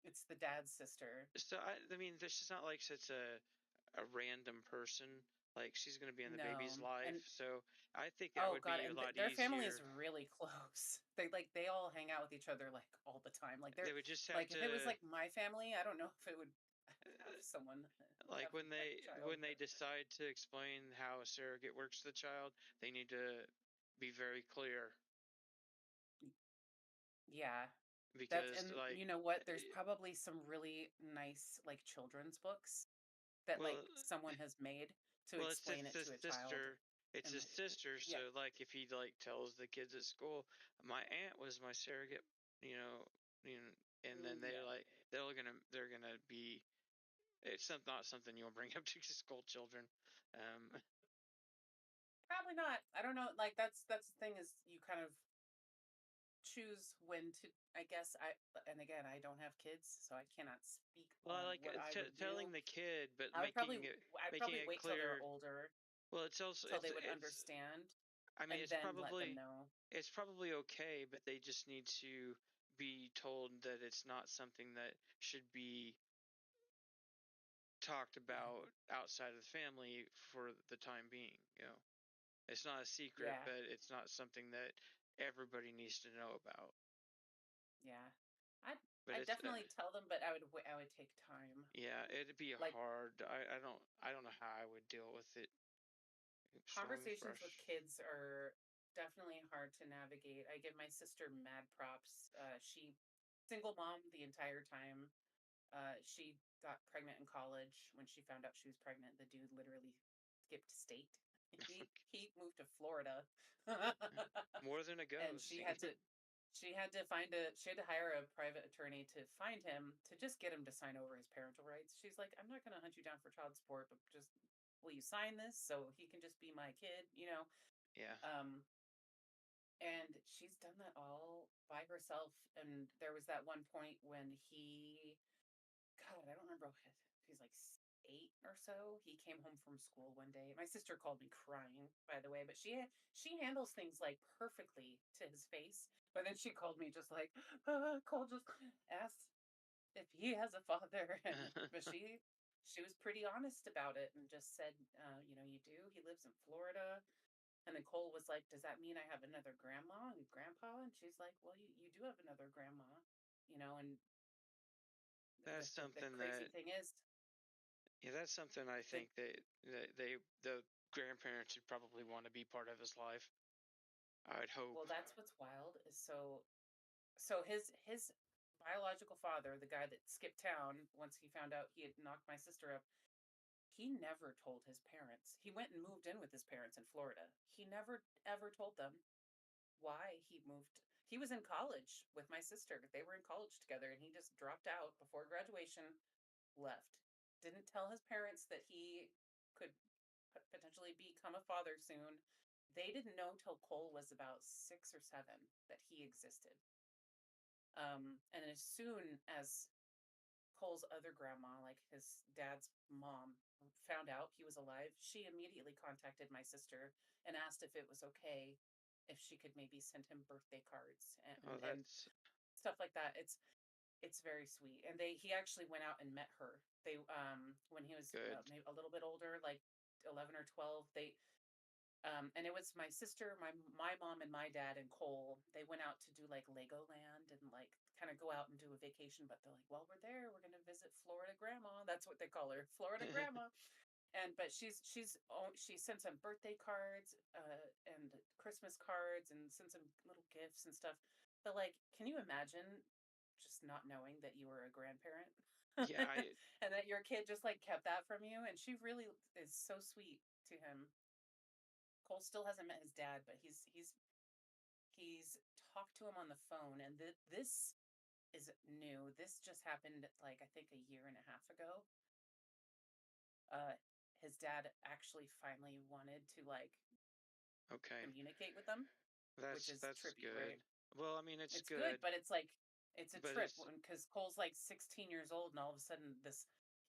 It's the dad's sister. So I mean, this is not like such a random person. Like she's gonna be in the baby's No. life, And so I think that oh would god, be a and lot their family is easier. really close. They all hang out with each other like all the time. Like they're They would just have like if it was to, like my family, I don't know if it would have someone like have my child, when they but decide to explain how a surrogate works to the child, they need to be very clear yeah. That's because and like, you know what? There's eh, probably some really nice like children's books that like well, someone has made to well, explain it the to a child sister. It's and his like sister, yeah. so like if he like tells the kids at school, my aunt was my surrogate, you know, you know, and then Yeah. they're gonna be not something you'll bring up to school children. Um, Probably not. I don't know. Like that's the thing is you kind of choose when to I guess I and again I don't have kids, so I cannot speak well, I on like what I would telling do. the kid, but I would probably I'd making probably it wait till they're clear. older Well, it's also till they would understand I mean, and then let them know. it's probably okay, but they just need to be told that it's not something that should be talked Yeah. about outside of the family for the time being. It's not a secret, Yeah. but it's not something that everybody needs to know about. Yeah. I But I it's definitely tell them, but I would take time. yeah, it'd be Like hard. I don't know how I would deal with it. Oops, wrong conversations with brush. kids are definitely hard to navigate. I give my sister mad props. She single mom the entire time. She got pregnant in college. When she found out she was pregnant, the dude literally skipped state. He moved to Florida. More than a And ghost. she had to hire a private attorney to find him to just get him to sign over his parental rights. She's like, I'm not gonna hunt you down for child support, but just will you sign this so he can just be my kid, you know? Yeah, Um, and she's done that all by herself. And there was that one point when God, I don't remember if he's like 8 or so. He came home from school one day. My sister called me crying, by the way, but she handles things like perfectly to his face. But then she called me just like, Cole just asked if he has a father, and but she was pretty honest about it and just said, you do. He lives in Florida. And then Cole was like, does that mean I have another grandma and grandpa? And she's like, well, you do have another grandma, and that's the something crazy that thing is yeah, that's something I the think that the grandparents should probably want to be part of his life. I would hope. well, that's what's wild is so his biological father, the guy that skipped town once he found out he had knocked my sister up, he never told his parents. He went and moved in with his parents in Florida. He never ever told them why he moved. He was in college with my sister. They were in college together and he just dropped out before graduation, left. Didn't tell his parents that he could potentially become a father soon. They didn't know till Cole was about 6 or 7 that he existed. And as soon as Cole's other grandma, like his dad's mom, found out he was alive, she immediately contacted my sister and asked if it was okay if she could maybe send him birthday cards Oh, and that's stuff like that. It's very sweet. And he actually went out and met her. They when he was good. maybe a little bit older, like 11 or 12, And it was my sister, my mom, and my dad and Cole. They went out to do like Legoland and like kind of go out and do a vacation. But they're like, "Well, we're there. We're gonna visit Florida Grandma." That's what they call her, Florida Grandma. And but she sent some birthday cards and Christmas cards and sent some little gifts and stuff. But like, can you imagine just not knowing that you were a grandparent Yeah, and that your kid just like kept that from you? And she really is so sweet to him. Cole still hasn't met his dad, but he's talked to him on the phone, and this is new. This just happened like I think a year and a half ago. Uh, his dad actually finally wanted to like okay. communicate with them, which is That's trippy, good. right? Well, I mean, it's It's good, good, but it's like it's a but trip it's because Cole's like 16 years old, and all of a sudden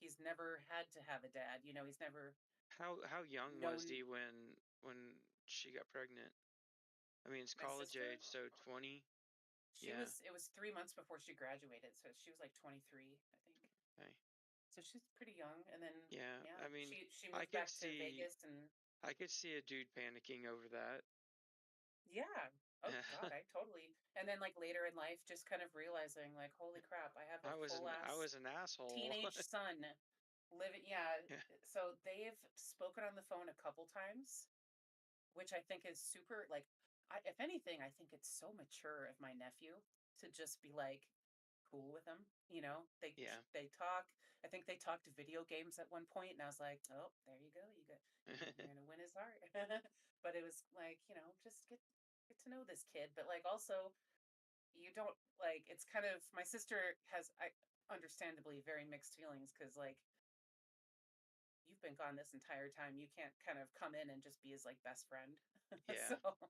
he's never had to have a dad. You know, he's never how young was known he when she got pregnant? I mean, it's my college sister. age, so 20. She Yeah. was it was 3 months before she graduated, so she was like 23, I think. Okay. So she's pretty young, and then Yeah. yeah, I mean, she I moved could back to see Vegas, and I could see a dude panicking over that. yeah. Oh God, I totally. And then like later in life, just kind of realizing like, holy crap, I have a full I ass was an asshole. teenage son living. Yeah. Yeah. So they've spoken on the phone a couple times, which I think is super like if anything, I think it's so mature of my nephew to just be like cool with him. You know, Yeah. they talk. I think they talked video games at one point, and I was like, oh, there you go. You're gonna win his heart. But it was like, just get to know this kid. But like also you don't like it's kind of my sister has I understandably very mixed feelings because like you've been gone this entire time. You can't kind of come in and just be his like best friend. So Yeah.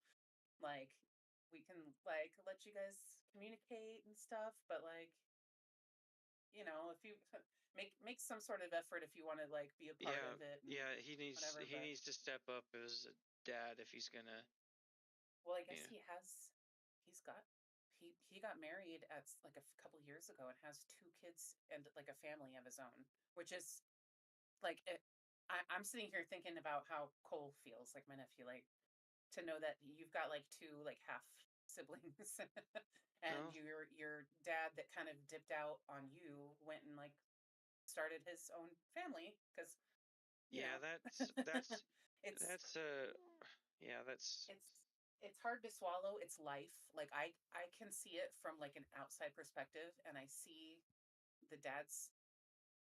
like we can like let you guys communicate and stuff, but like, if you make some sort of effort if you want to like be a part Yeah. of it and Yeah. whatever. He But needs to step up as a dad if he's gonna. well, I guess Yeah. he's got he got married at like a couple years ago and has two kids and like a family of his own, which is like I'm sitting here thinking about how Cole feels, like my nephew, like to know that you've got like two like half siblings and Oh. your dad that kind of dipped out on you went and like started his own family because you Yeah. know it's That's yeah. That's it's it's hard to swallow. It's life. Like I can see it from like an outside perspective, and I see the dad's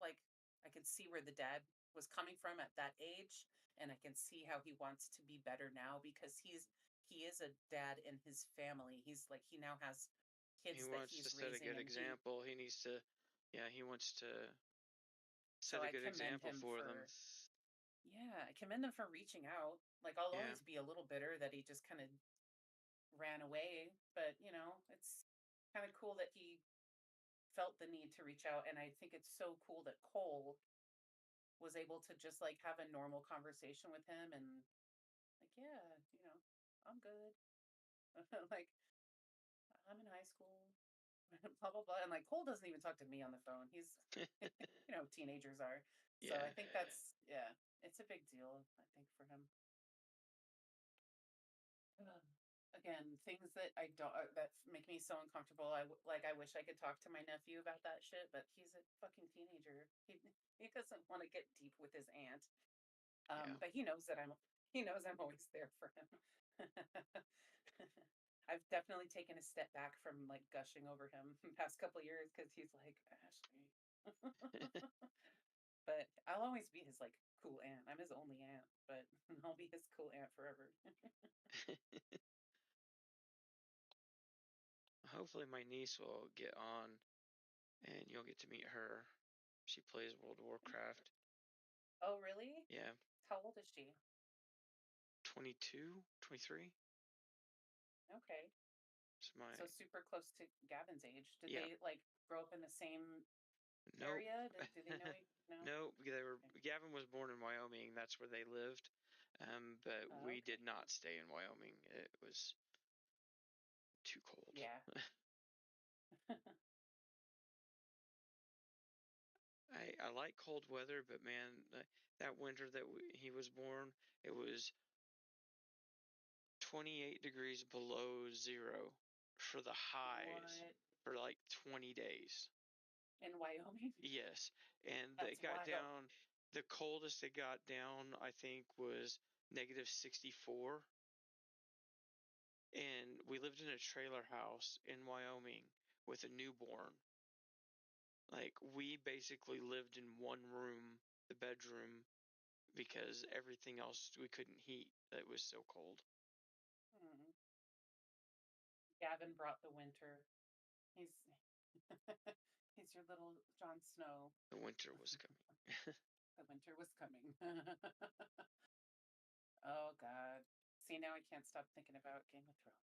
like I can see where the dad was coming from at that age, and I can see how he wants to be better now because he is a dad in his family. He's like he now has he kids that wants to he's set a raising, good and he example. He needs to. Yeah. He wants to so set a I good commend example him for them. for yeah, I commend him for reaching out. Like I'll Yeah. always be a little bitter that he just kind of ran away, but it's kind of cool that he felt the need to reach out, and I think it's so cool that Cole was able to just like have a normal conversation with him and like, yeah, I'm good. Like, I'm in high school, blah, blah, blah. And like, Cole doesn't even talk to me on the phone. He's, teenagers are. So I Yeah. think that's, yeah, it's a big deal, I think, for him. Um, Again, things that I don't, that make me so uncomfortable. Like, I wish I could talk to my nephew about that shit, but he's a fucking teenager. He doesn't want to get deep with his aunt. Yeah. But he knows I'm always there for him. I've definitely taken a step back from like gushing over him the past couple of years because he's like Ashley. But I'll always be his like cool aunt. I'm his only aunt, but I'll be his cool aunt forever. Hopefully, my niece will get on and you'll get to meet her. She plays World of Warcraft. Oh, really? Yeah. How old is she? 22, 23. Okay. It's my, So super close to Gavin's age. Did yeah. they like grow up in the same Nope. area? Do they know? No. Nope. Okay. Gavin was born in Wyoming. That's where they lived. But Oh, we okay. did not stay in Wyoming. It was too cold. Yeah. I like cold weather, but man, that winter that he was born, it was 28 degrees below zero for the highs What? for like 20 days. In Wyoming? Yes. And That's it got wild. down, the coldest it got down, I think, was negative 64. And we lived in a trailer house in Wyoming with a newborn. Like, we basically lived in one room, the bedroom, because everything else we couldn't heat. It was so cold. Hmm. Gavin brought the winter. He's he's your little Jon Snow. The winter was coming. The winter was coming. Oh God. See, now I can't stop thinking about Game of Thrones.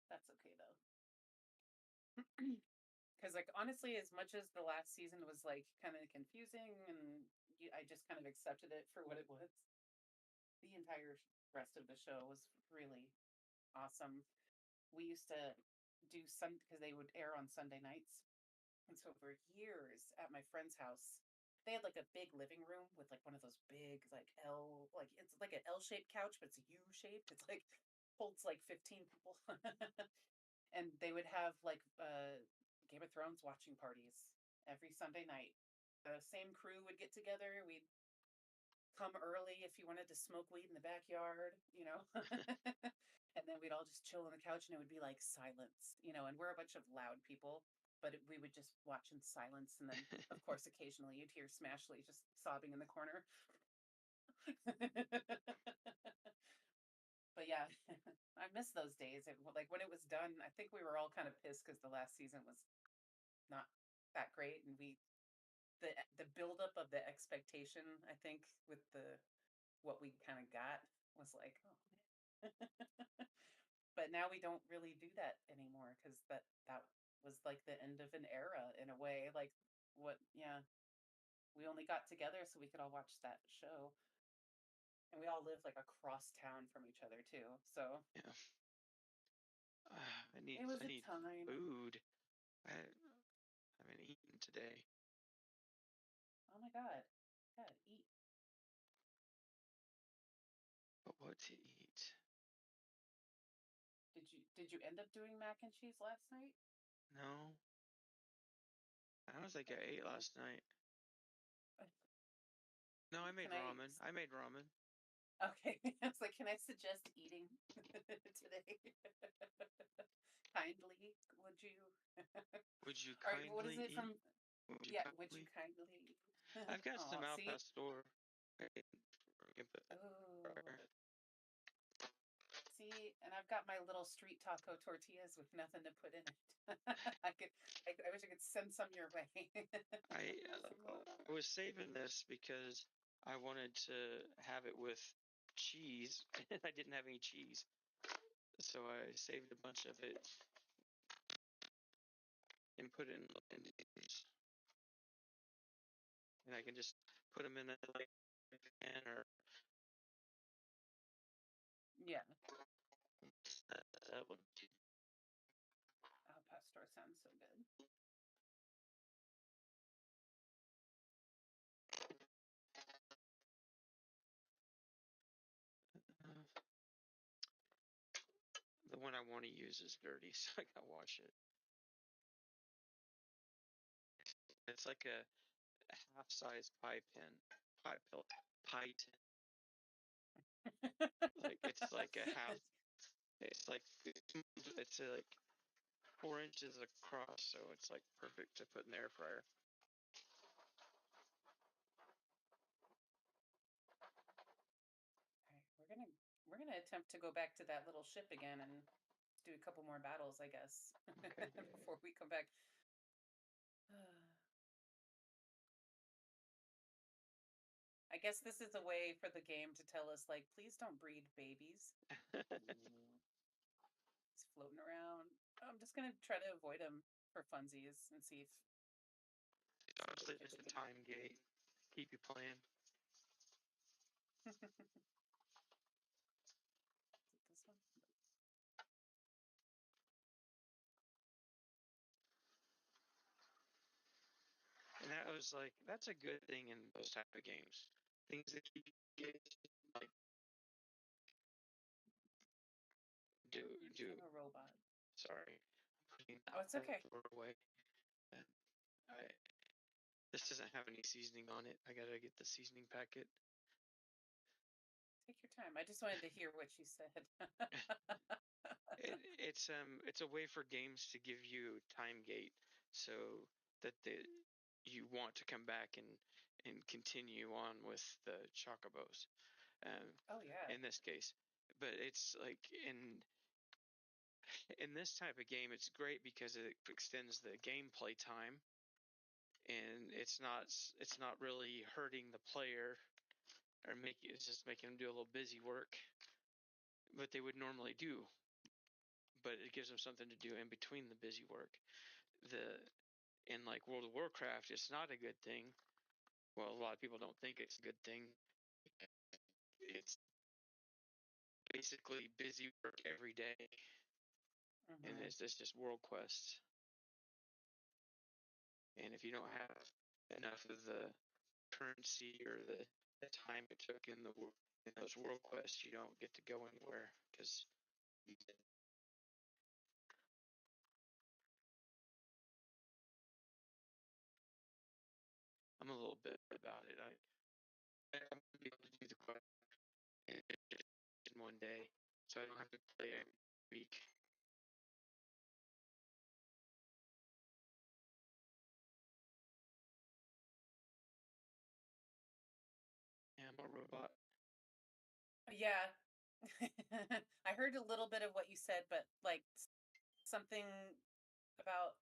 That's okay though. Because like honestly, as much as the last season was like kind of confusing and I just kind of accepted it for what it was, the entire rest of the show was really awesome. We used to do some because they would air on Sunday nights. And so for years at my friend's house, they had like a big living room with like one of those big like like it's like an L-shaped couch, but it's U-shaped. It's like holds like 15 people. And they would have like Game of Thrones watching parties every Sunday night. The same crew would get together. We'd come early if you wanted to smoke weed in the backyard, and then we'd all just chill on the couch and it would be like silence, and we're a bunch of loud people, but we would just watch in silence. And then, of course, occasionally you'd hear Smashley just sobbing in the corner. But yeah, I miss those days. Like when it was done, I think we were all kind of pissed because the last season was not that great, and the buildup of the expectation, I think, with the what we kind of got was like, oh man. But now we don't really do that anymore because that was like the end of an era in a way. Like what? Yeah, we only got together so we could all watch that show, and we all lived like across town from each other too. So Yeah. I it was I a need time. food. I haven't eaten today. Oh my God, gotta eat. But what to eat? Did you end up doing mac and cheese last night? No. I don't think I ate last night. No, I made Can I? ramen. I made ramen. Okay, I was like, can I suggest eating today? Kindly, would you? Would you All right, what is kindly it eat? from? Would you Yeah, would you kindly? kindly? I've got Oh, some out see? past store. Oh, see, and I've got my little street taco tortillas with nothing to put in it. I wish I could send some your way. I I was saving this because I wanted to have it with cheese, and I didn't have any cheese, so I saved a bunch of it and put it in containers. And I can just put them in a like pan or Yeah, that one. Al Pastor sounds so good. The one I want to use is dirty, so I gotta wash it. It's like a half-size pie tin, pie tin. Like it's like a half. It's like it's like 4 inches across, so it's like perfect to put in the air fryer. Okay, we're gonna attempt to go back to that little ship again and do a couple more battles, I guess, Okay. before we come back. I guess this is a way for the game to tell us, like, please don't breed babies. He's floating around. I'm just gonna try to avoid him for funsies and see if Honestly, if just we a can. time gate. Keep you playing. Is it this one? And that was like, that's a good thing in those type of games. Things that keep you engaged, like do. I'm a robot. Sorry, I'm putting Oh, it's okay. away. This doesn't have any seasoning on it. I gotta get the seasoning packet. Take your time. I just wanted to hear what you said. It's a way for games to give you time gate, so that you want to come back and continue on with the chocobos. Oh yeah. In this case, but it's like in this type of game, it's great because it extends the gameplay time, and it's not really hurting the player or it's just making them do a little busy work, what they would normally do. But it gives them something to do in between the busy work. In like World of Warcraft, it's not a good thing. Well, a lot of people don't think it's a good thing. It's basically busy work every day, and it's just world quests. And if you don't have enough of the currency or the time it took in those world quests, you don't get to go anywhere because I'm a little bit about it. I'm gonna be able to do the quest in one day, so I don't have to play every week. Yeah, I'm a robot. Yeah. I heard a little bit of what you said, but like something about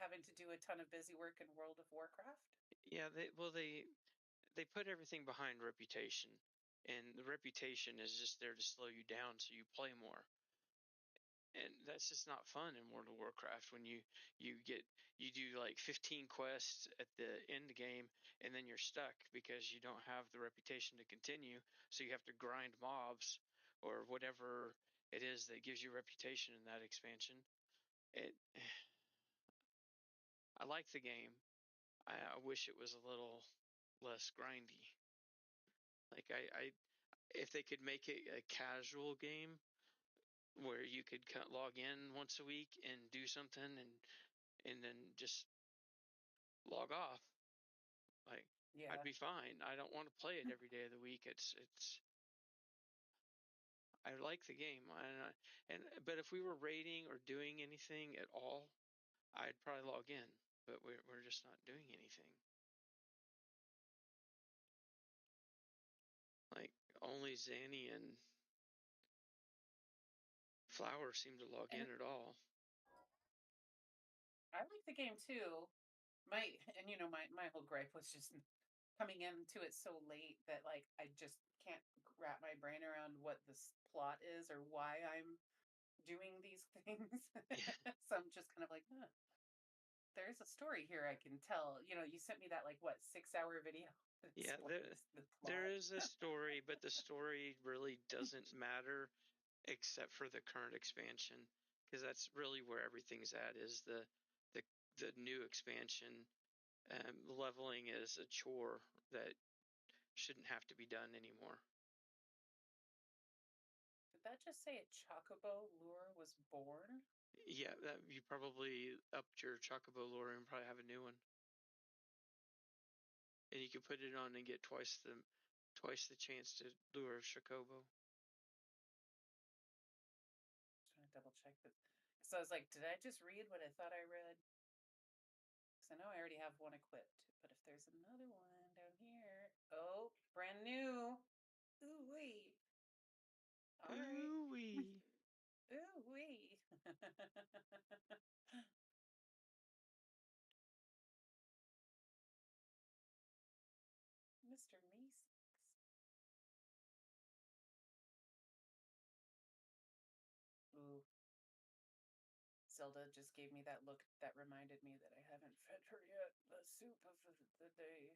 having to do a ton of busy work in World of Warcraft. Yeah, they put everything behind reputation, and the reputation is just there to slow you down so you play more. And that's just not fun in World of Warcraft when you do like 15 quests at the end game, and then you're stuck because you don't have the reputation to continue, so you have to grind mobs or whatever it is that gives you reputation in that expansion. It I like the game. I wish it was a little less grindy. Like I if they could make it a casual game where you could log in once a week and do something and then just log off, like Yeah. I'd be fine. I don't want to play it every day of the week. I like the game, but if we were raiding or doing anything at all, I'd probably log in. But we're just not doing anything. Like only Zanny and Flower seem to log in And at all. I like the game too. My whole gripe was just coming into it so late that like I just can't wrap my brain around what this plot is or why I'm doing these things. So I'm just kind of like, huh, there's a story here I can tell. You sent me that like what 6-hour video that Yeah, explains the there plot. is a story, but the story really doesn't matter except for the current expansion, because that's really where everything's at. Is the the new expansion. Leveling is a chore that shouldn't have to be done anymore. Did that just say a chocobo lure was born? Yeah, you probably upped your chocobo lure and probably have a new one, and you can put it on and get twice the chance to lure a chocobo. Trying to double check that. So I was like, did I just read what I thought I read? Because I know I already have one equipped, but if there's another one down here, oh, brand new. Ooh wee. All right. Ooh wee. Ooh wee. Mr. Meese. Ooh. Zelda just gave me that look that reminded me that I haven't fed her yet. The soup of the day.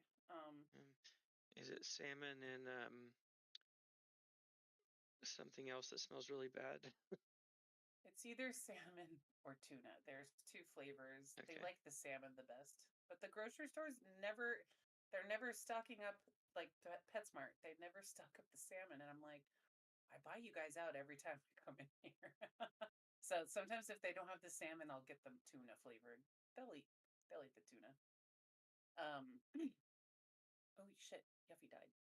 Is it salmon and something else that smells really bad? It's either salmon or tuna. There's two flavors. They Okay. like the salmon the best. But the grocery stores they're never stocking up like PetSmart. They never stock up the salmon. And I'm like, I buy you guys out every time I come in here. So sometimes if they don't have the salmon, I'll get them tuna flavored. They'll eat the tuna. Oh shit, Yuffie died.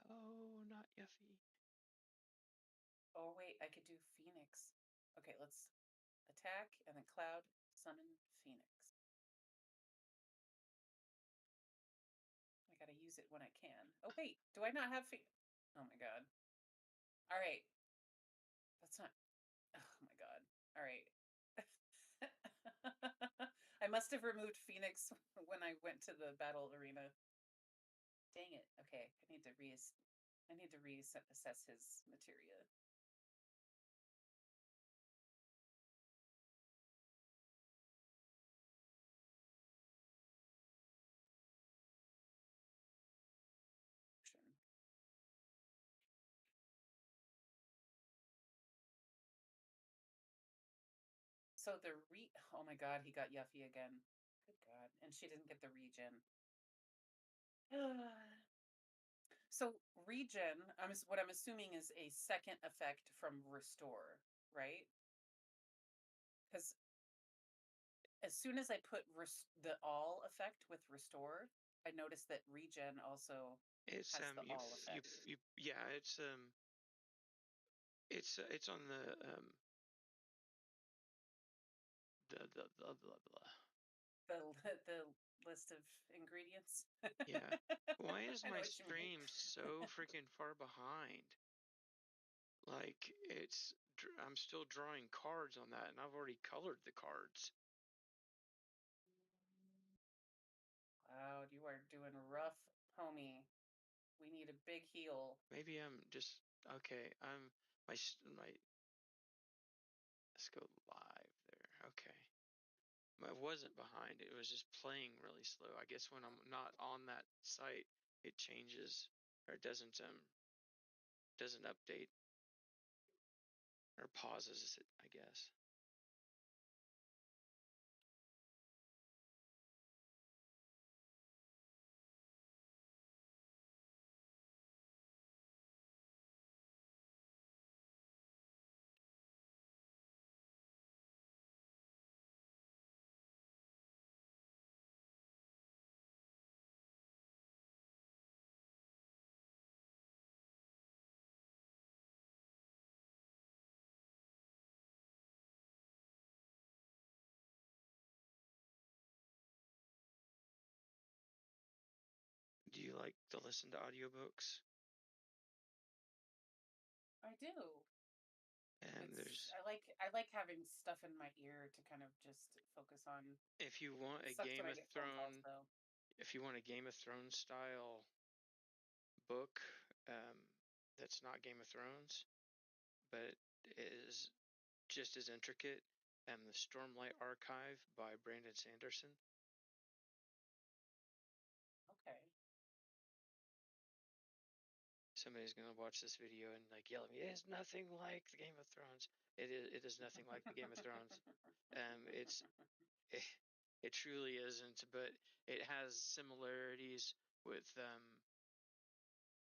Oh, not Yuffie. Oh wait, I could do Phoenix. Okay, let's attack and then Cloud, summon Phoenix. I gotta use it when I can. Oh wait, do I not have Oh my god. All right. That's not. Oh my god. All right. I must have removed Phoenix when I went to the battle arena. Dang it. Okay, I need to reassess his materia. So oh my god, he got Yuffie again. Good god. And she didn't get the regen. So regen, what I'm assuming is a second effect from restore, right? Because as soon as I put the all effect with restore, I noticed that regen also It's has the all effect. yeah, it's on The list of ingredients. Yeah. Why is I know my what you mean. stream so freaking far behind? Like I'm still drawing cards on that, and I've already colored the cards. Cloud, you are doing rough, homie. We need a big heal. Maybe I'm just okay. My let's go live there. Okay. I wasn't behind. It was just playing really slow. I guess when I'm not on that site, it changes or it doesn't update or pauses it, I guess. Do you like to listen to audiobooks? I do. And I like having stuff in my ear to kind of just focus on. If you want a Sucks when Game I of get phone calls Thrones, though. if you want a Game of Thrones style book, that's not Game of Thrones, but is just as intricate, the Stormlight Archive by Brandon Sanderson. Okay. Somebody's gonna watch this video and like yell at me. It's nothing like the Game of Thrones. It is nothing like the Game of Thrones. It, it truly isn't, but it has similarities with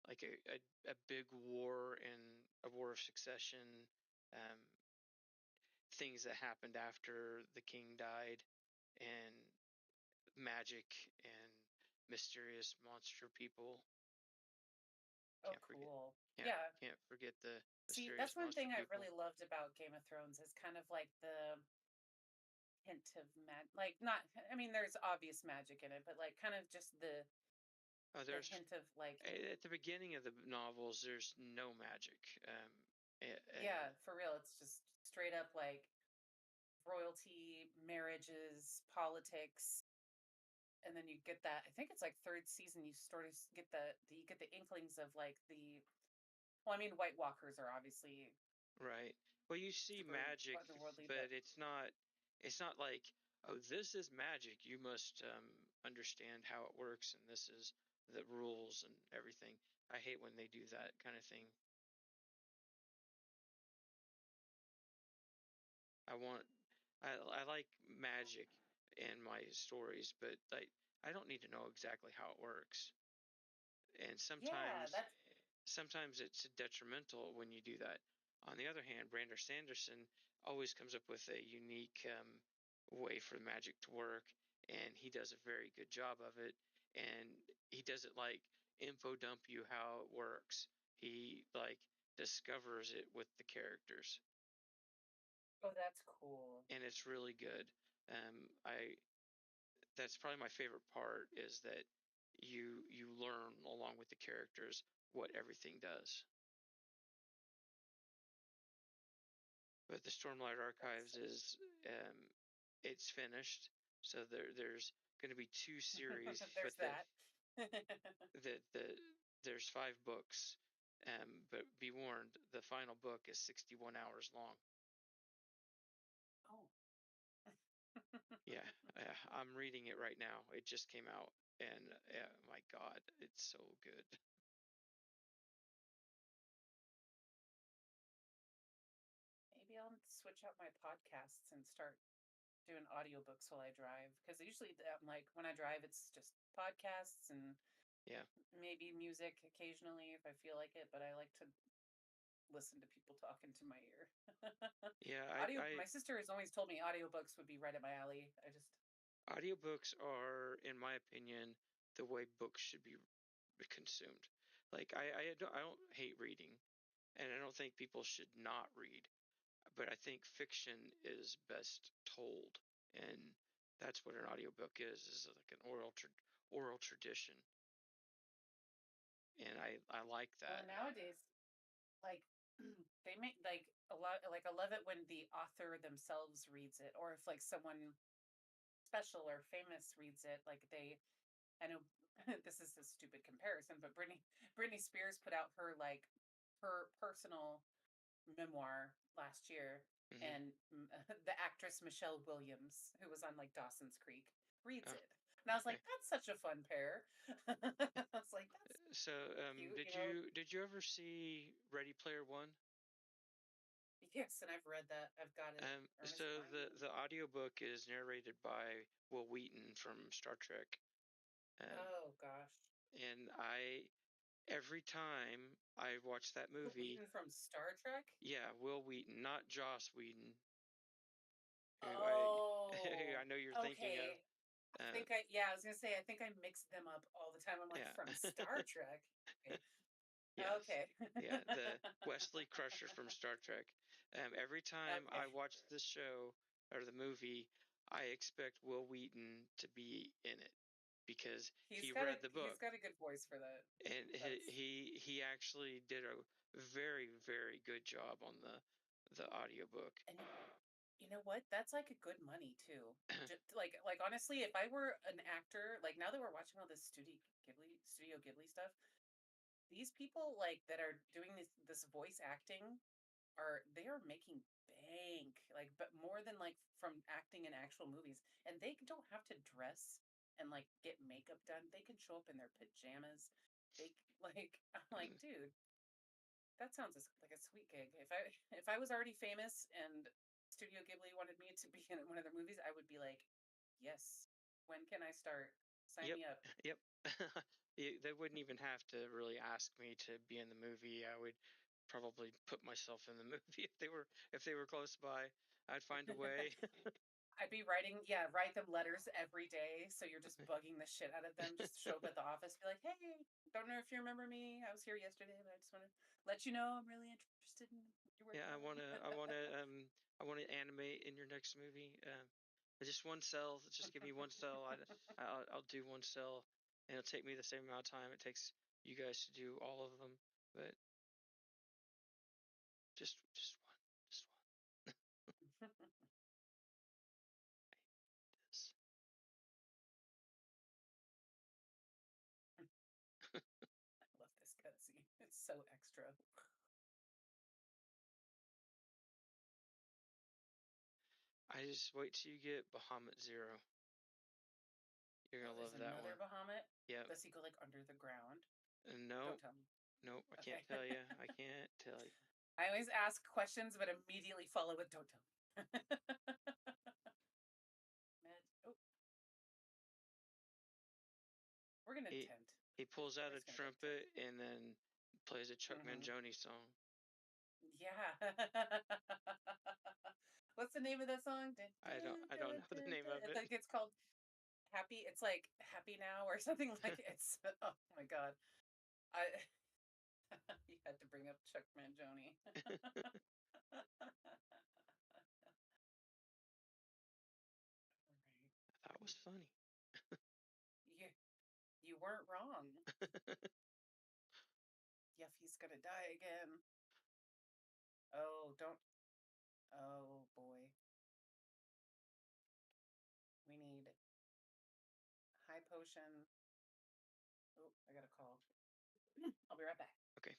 like a big war and a war of succession, um, things that happened after the king died, and magic and mysterious monster people. Oh, Can't forget. cool. Yeah. Can't forget the See, mysterious that's one monster thing I've people. really loved about Game of Thrones is kind of like the hint of like not. I mean, there's obvious magic in it, but like kind of just the There's hint of like. at the beginning of the novels. There's no magic. Yeah, for real. It's just straight up like royalty, marriages, politics, and then you get that. I think it's like third season. You sort of get you get the inklings of like the. Well, I mean, White Walkers are obviously Right. Well, you see super magic, otherworldly, but but it's not like, oh, this is magic. You must understand how it works, and this is the rules and everything. I hate when they do that kind of thing. I want, I like magic in my stories, but I don't need to know exactly how it works. And yeah, sometimes, that's sometimes it's detrimental when you do that. On the other hand, Brandon Sanderson always comes up with a unique way for magic to work, and he does a very good job of it. And he doesn't like info dump you how it works. He like discovers it with the characters. Oh, that's cool. And it's really good. I That's probably my favorite part is that you learn along with the characters what everything does. But the Stormlight Archives is it's finished, so there's going to be 2 series, but There's that. there's 5 books, but be warned, the final book is 61 hours long. Oh. Yeah, I'm reading it right now. It just came out, and my God, it's so good. Maybe I'll switch out my podcasts and start doing audiobooks while I drive. Because usually, I'm like, when I drive, it's just podcasts and Yeah, maybe music occasionally if I feel like it. But I like to listen to people talking to my ear. yeah. My sister has always told me audiobooks would be right up my alley. Audiobooks are, in my opinion, the way books should be consumed. Like I don't hate reading, and I don't think people should not read, but I think fiction is best told, and that's what an audiobook is like an oral tradition, and I like Well, that. nowadays, like they make like a lot. Like I love it when the author themselves reads it, or if like someone special or famous reads it. Like I know this is a stupid comparison, but Britney Spears put out her personal memoir last year, Hmm. and the actress Michelle Williams, who was on like Dawson's Creek, reads Oh, it, and I was okay. like, that's such a fun pair. I was like, that's So, cute, did you ever see Ready Player One? Yes, and I've read that. I've got it. So Ernest Cline. the audiobook is narrated by Will Wheaton from Star Trek. Um, Oh gosh, and every time I watch that Will movie, Wheaton from Star Trek. yeah, Will Wheaton, not Joss Whedon, who who Oh, I know you're thinking of. okay. I was gonna say, I think I mix them up all the time. I'm like, from Yeah, Star Trek. Okay. yes, Okay. yeah, the Wesley Crusher from Star Trek. Every time Okay. I watch this show or the movie, I expect Will Wheaton to be in it because he read the He's book. got a good voice for that. And That's he actually did a very very good job on the audiobook. and you know what? That's like a good money too. Just like honestly, if I were an actor, like now that we're watching all this Studio Ghibli stuff, these people like that are doing this voice acting they are making bank, like, but more than like from acting in actual movies, and they don't have to dress and like get makeup done. They can show up in their pajamas. Like, I'm like, dude, that sounds like a sweet gig. If I was already famous and Studio Ghibli wanted me to be in one of their movies, I would be like, yes, when can I start? Sign Yep, me up. yep. They wouldn't even have to really ask me to be in the movie. I would probably put myself in the movie if they were close by. I'd find a way. I'd be write them letters every day. So you're just bugging the shit out of them. Just show up at the office, be like, hey, don't know if you remember me. I was here yesterday, but I just want to let you know I'm really interested in what you're Yeah, working on. I wanna animate in your next movie. Just one cell. Just give me one cell. I'll do one cell, and it'll take me the same amount of time it takes you guys to do all of them. But just one, just one. This. I love this cutscene. It's so extra. I just wait till you get Bahamut Zero. You're Oh, gonna love there's that another one. Bahamut. Yep. Does he go like under the ground? No, Don't tell me. nope. I can't Okay. tell you. I can't tell you. I always ask questions, but immediately follow with "Don't tell me." Oh, we're gonna He tent. he pulls out a We're just gonna go tent. trumpet and then plays a Chuck Mangione song. Yeah. What's the name of that song? I don't know the name of I it. think it's called Happy. It's like Happy Now or something like it's. Oh my god! I you had to bring up Chuck Mangione. Right. That was funny. You weren't wrong. Yuffie's gonna die again. Oh, don't. Oh boy. We need high potion. Oh, I got a call. I'll be right back. Okay.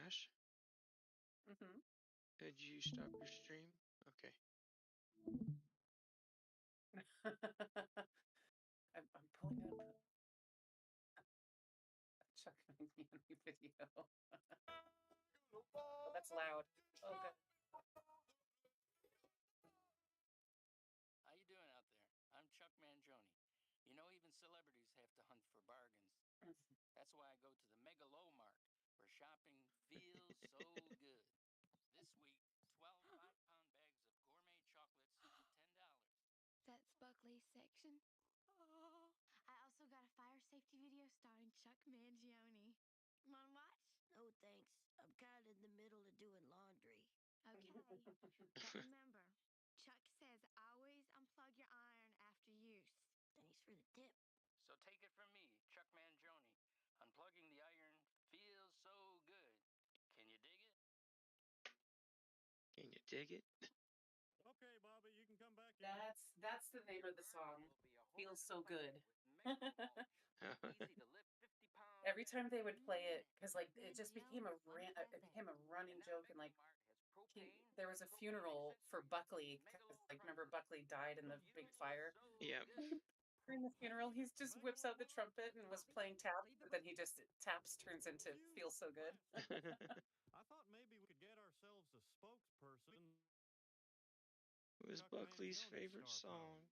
Ash, Mm-hmm. did you stop your stream? Okay. I'm pulling up a Chuck Mangione video. Oh, that's loud. Oh, good. How you doing out there? I'm Chuck Mangione. You know, even celebrities have to hunt for bargains. That's why I go to the Mega Low Mart, where shopping feels so good. This week, 12 5-pound bags of gourmet chocolates for $10. That's Buckley's section. Oh, I also got a fire safety video starring Chuck Mangione. Wanna watch? No, thanks. I'm kind of in the middle of doing laundry. Okay. But remember, Chuck says always unplug your iron after use. Thanks for the tip. So take it from me, Chuck Mangione. Unplugging the iron feels so good. Can you dig it? Can you dig it? Okay, Bobby, you can come back in. That's the name of the song. Feels so good. Every time they would play it, because like it just became a running joke, and like there was a funeral for Buckley, because like remember Buckley died in the big fire. Yeah. During the funeral, he just whips out the trumpet and was playing taps, but then he just taps turns into "Feels So Good." I thought maybe we could get ourselves a spokesperson. It was Chuck Buckley's Mangione's favorite star power. song.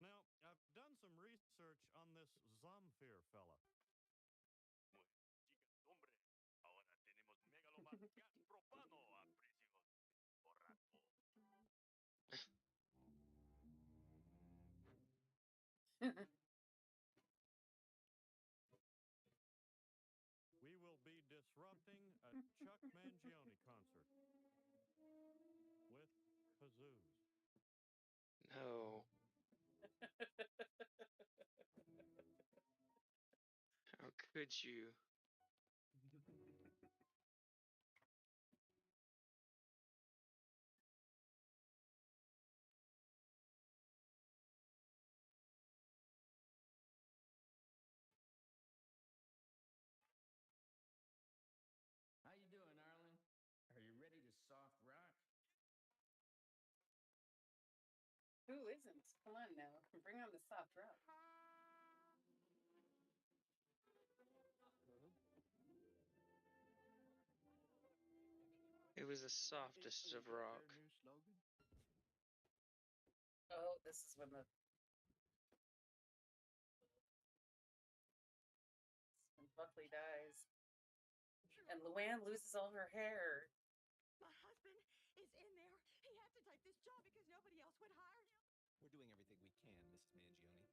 Now, I've done some research on this Zamfir fella. We will be disrupting a Chuck Mangione concert with kazoos. No. How could you? How you doing, Arlen? Are you ready to soft rock? Who isn't? Come on now, bring on the soft rock. It was the softest of rock. Oh, this is when Buckley dies, and Luann loses all her hair. My husband is in there. He had to take this job because nobody else would hire him. We're doing everything we can, Mrs. Mangione.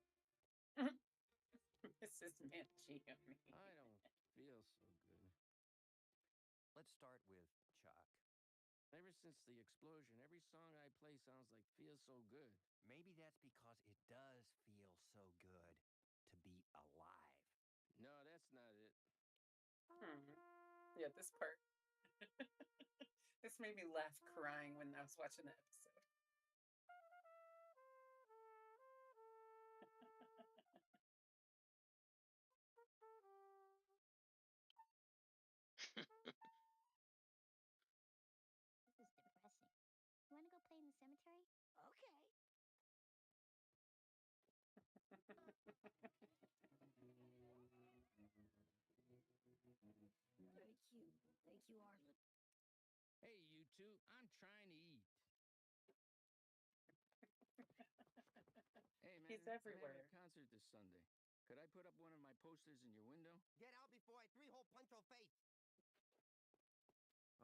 Mrs. Mangione. I don't feel so good. Let's start with Chuck. Ever since the explosion, every song I play sounds like "Feels So Good." Maybe that's because it does feel so good to be alive. No, that's not it. Yeah, this part. This made me laugh crying when I was watching the episode. This is depressing. You want to go play in the cemetery? Okay. Very cute. Thank you, Arlen. Hey, you two, I'm trying to eat. Hey, man, He's I'm everywhere. having a concert this Sunday. Could I put up one of my posters in your window? Get out before I three-hole punch your face.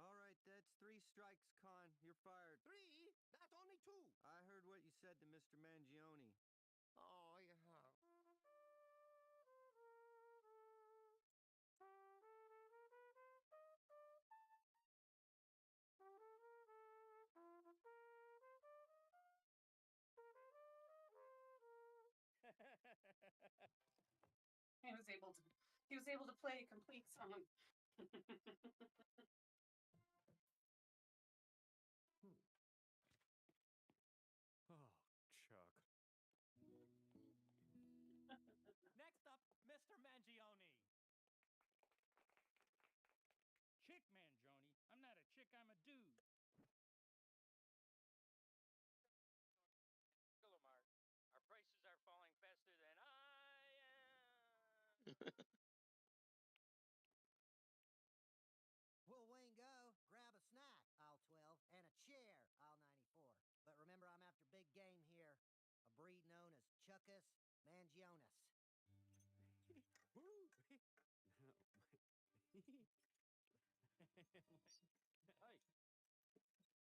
All right, that's 3 strikes, Con. You're fired. 3? That's only 2. I heard what you said to Mr. Mangione. Oh, yeah. He was able to play a complete song. Oh, Chuck. Next up, Mr. Mangione. Chick Mangione I'm a dude. Megalomark. Our prices are falling faster than I am. Will Wayne go? Grab a snack, aisle 12, and a chair, aisle 94. But remember, I'm after big game here. A breed known as Chuckus Mangionis. Hey.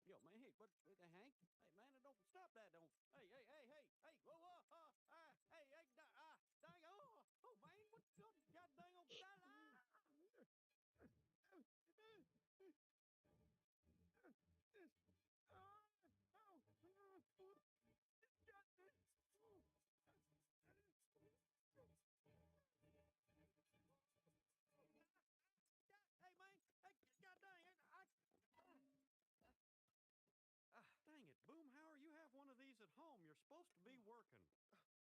Yo, man, hey, what, Hank? Hey, man, don't stop that, don't. Hey, whoa, hey, dang, oh, man, what the god dang on Hey, man, hey, god dang, dang it, Boom Howard, you have one of these at home. You're supposed to be working.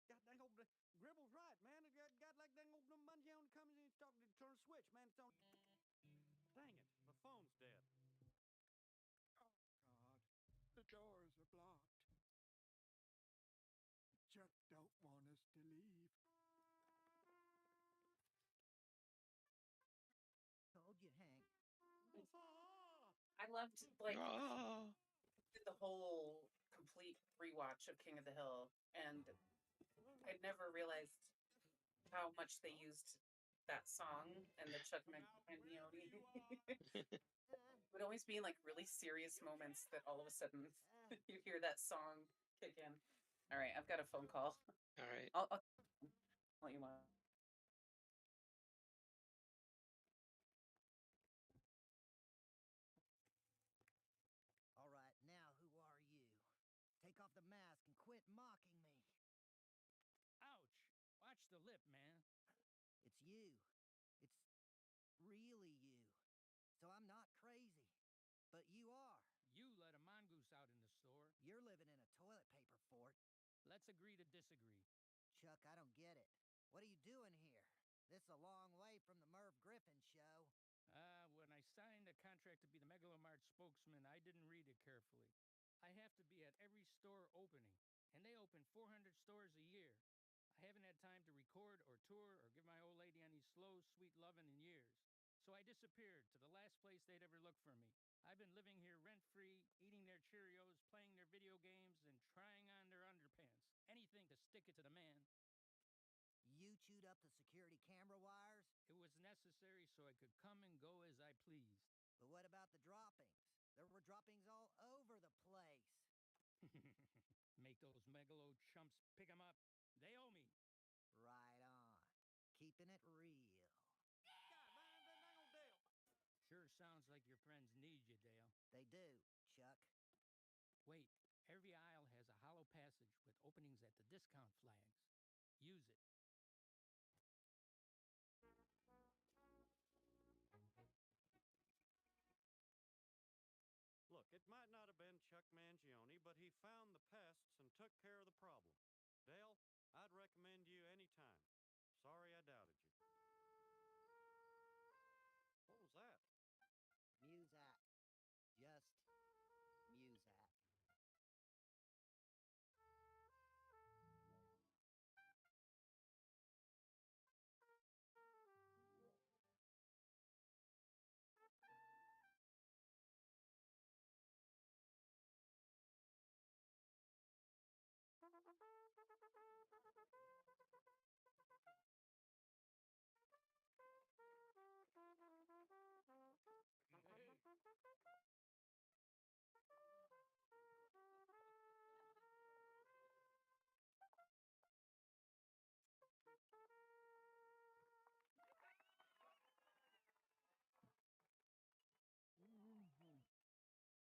God dang old Gribble's right, man. It got like dang old Mungeon comes in and talking to turn a switch, man. It's on. Dang it, the phone's dead. Oh, God. The doors are blocked. Chuck don't want us to leave. Told you, Hank. I loved, like, did the whole complete rewatch of King of the Hill, and I'd never realized how much they used that song and the Chuck Mangione. It would always be in, like, really serious moments that all of a sudden you hear that song kick in. All right, I've got a phone call. All right. I'll let you on. All right, now who are you? Take off the mask and quit mocking me. Ouch. Watch the lip, man. It's you. It's really you. So I'm not crazy. But you are. You let a mongoose out in the store. You're living in a toilet paper fort. Let's agree to disagree. Chuck, I don't get it. What are you doing here? This is a long way from the Merv Griffin show. When I signed a contract to be the Megalomart spokesman, I didn't read it carefully. I have to be at every store opening, and they open 400 stores a year. I haven't had time to record or tour or give my old lady any slow, sweet loving in years. So I disappeared to the last place they'd ever look for me. I've been living here rent-free, eating their Cheerios, playing their video games, and trying on their underpants. Anything to stick it to the man. You chewed up the security camera wires? It was necessary so I could come and go as I pleased. But what about the droppings? There were droppings all over the place. Make those megalo chumps pick 'em up. They owe me. Right on. Keeping it real. Sure sounds like your friends need you, Dale. They do, Chuck. Wait, every aisle has a hollow passage with openings at the discount flags. Use it. Look, it might not have been Chuck Mangione, but he found the pests and took care of the problem. Dale, I'd recommend you anytime. Sorry I doubted you. What was that? Muzak. Just Muzak.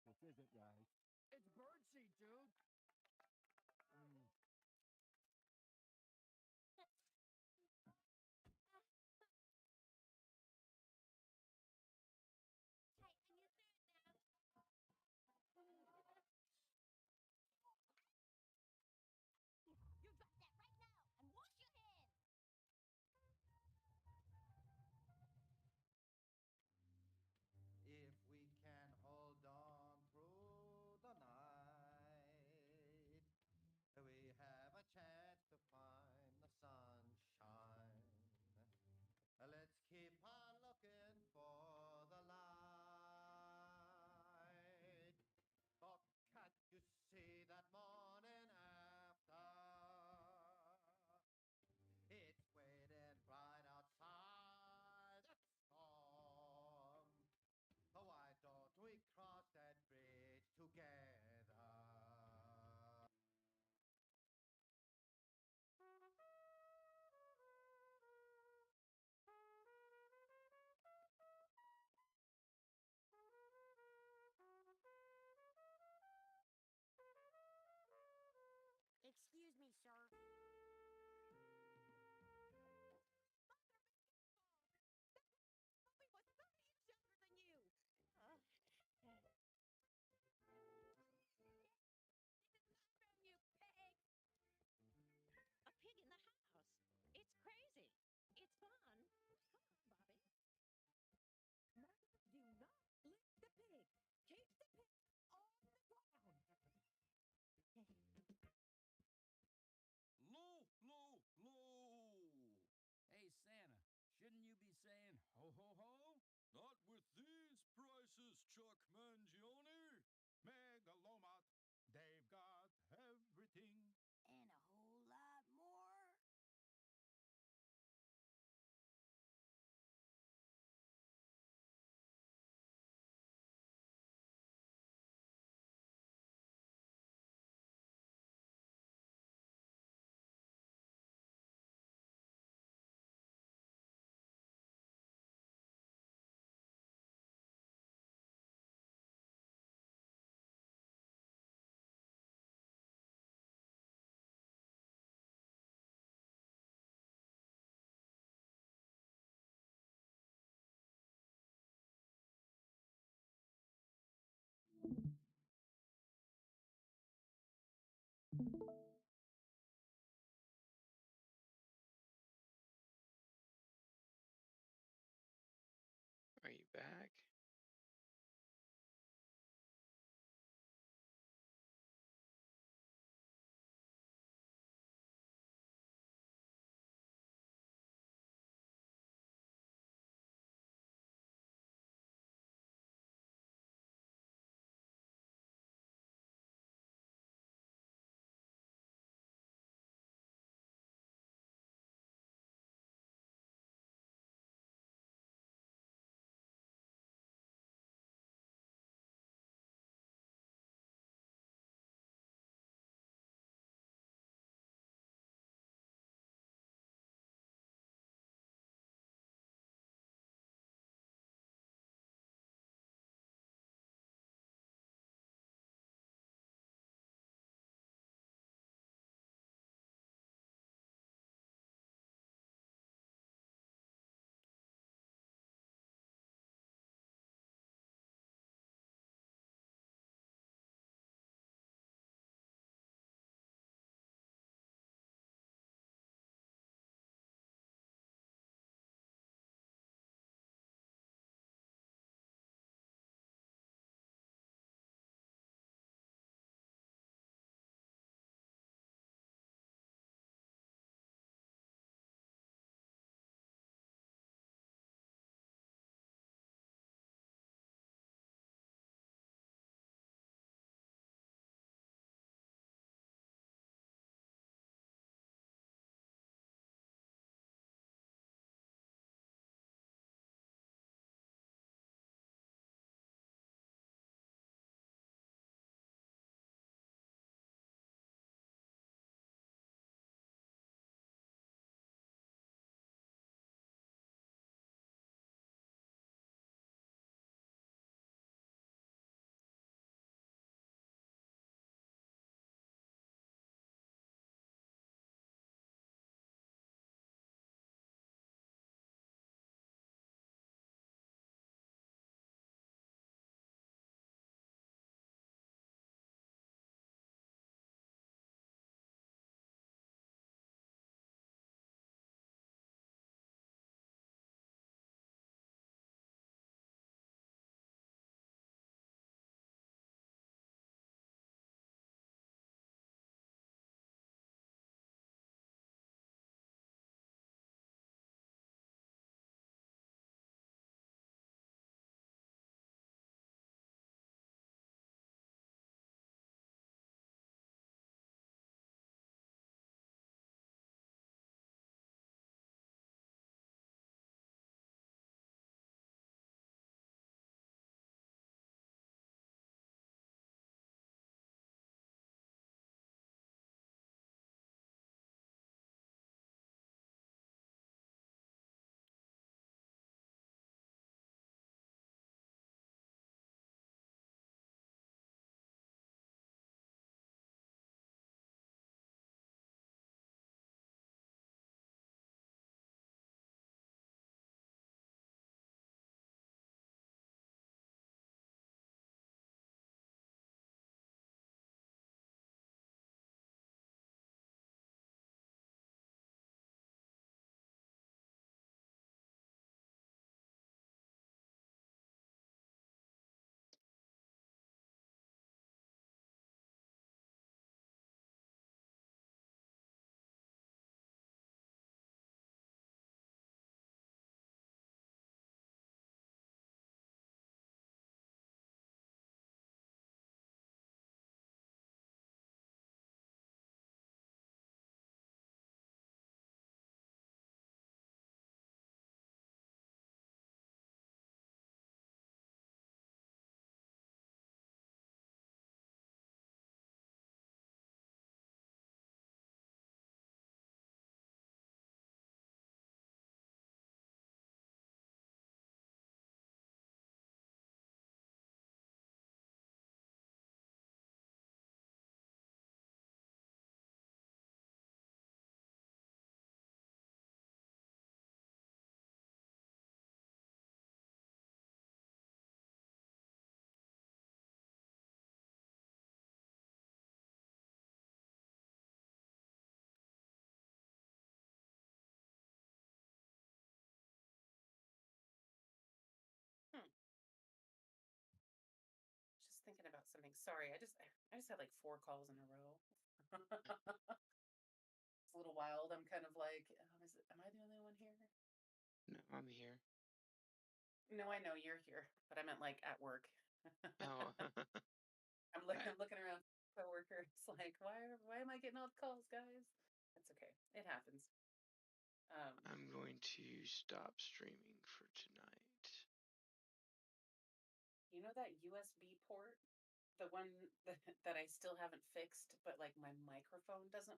This isn't right. It's birdseed, dude. You drop that right now and wash your hands. If we can hold sir. Mommy was 30 years younger than you. This is my room, you pig. A pig in the house. It's crazy. It's fun. Come on, Bobby. Mother, do not lick the pig. Keep the pig on the ground. Low, low, low. Hey, Santa, shouldn't you be saying ho, ho, ho? Not with these prices, Chuck Mangione. Megalomat, they've got everything. And a whole lot more. Are you back? morning. Sorry, I just had like 4 calls in a row. It's a little wild. I'm kind of like, am I the only one here? No, I'm here. No, I know you're here, but I meant like at work. Oh, I'm looking around coworkers like, why am I getting all the calls, guys? That's okay. It happens. I'm going to stop streaming for tonight. You know that USB port? The one that I still haven't fixed, but like my microphone doesn't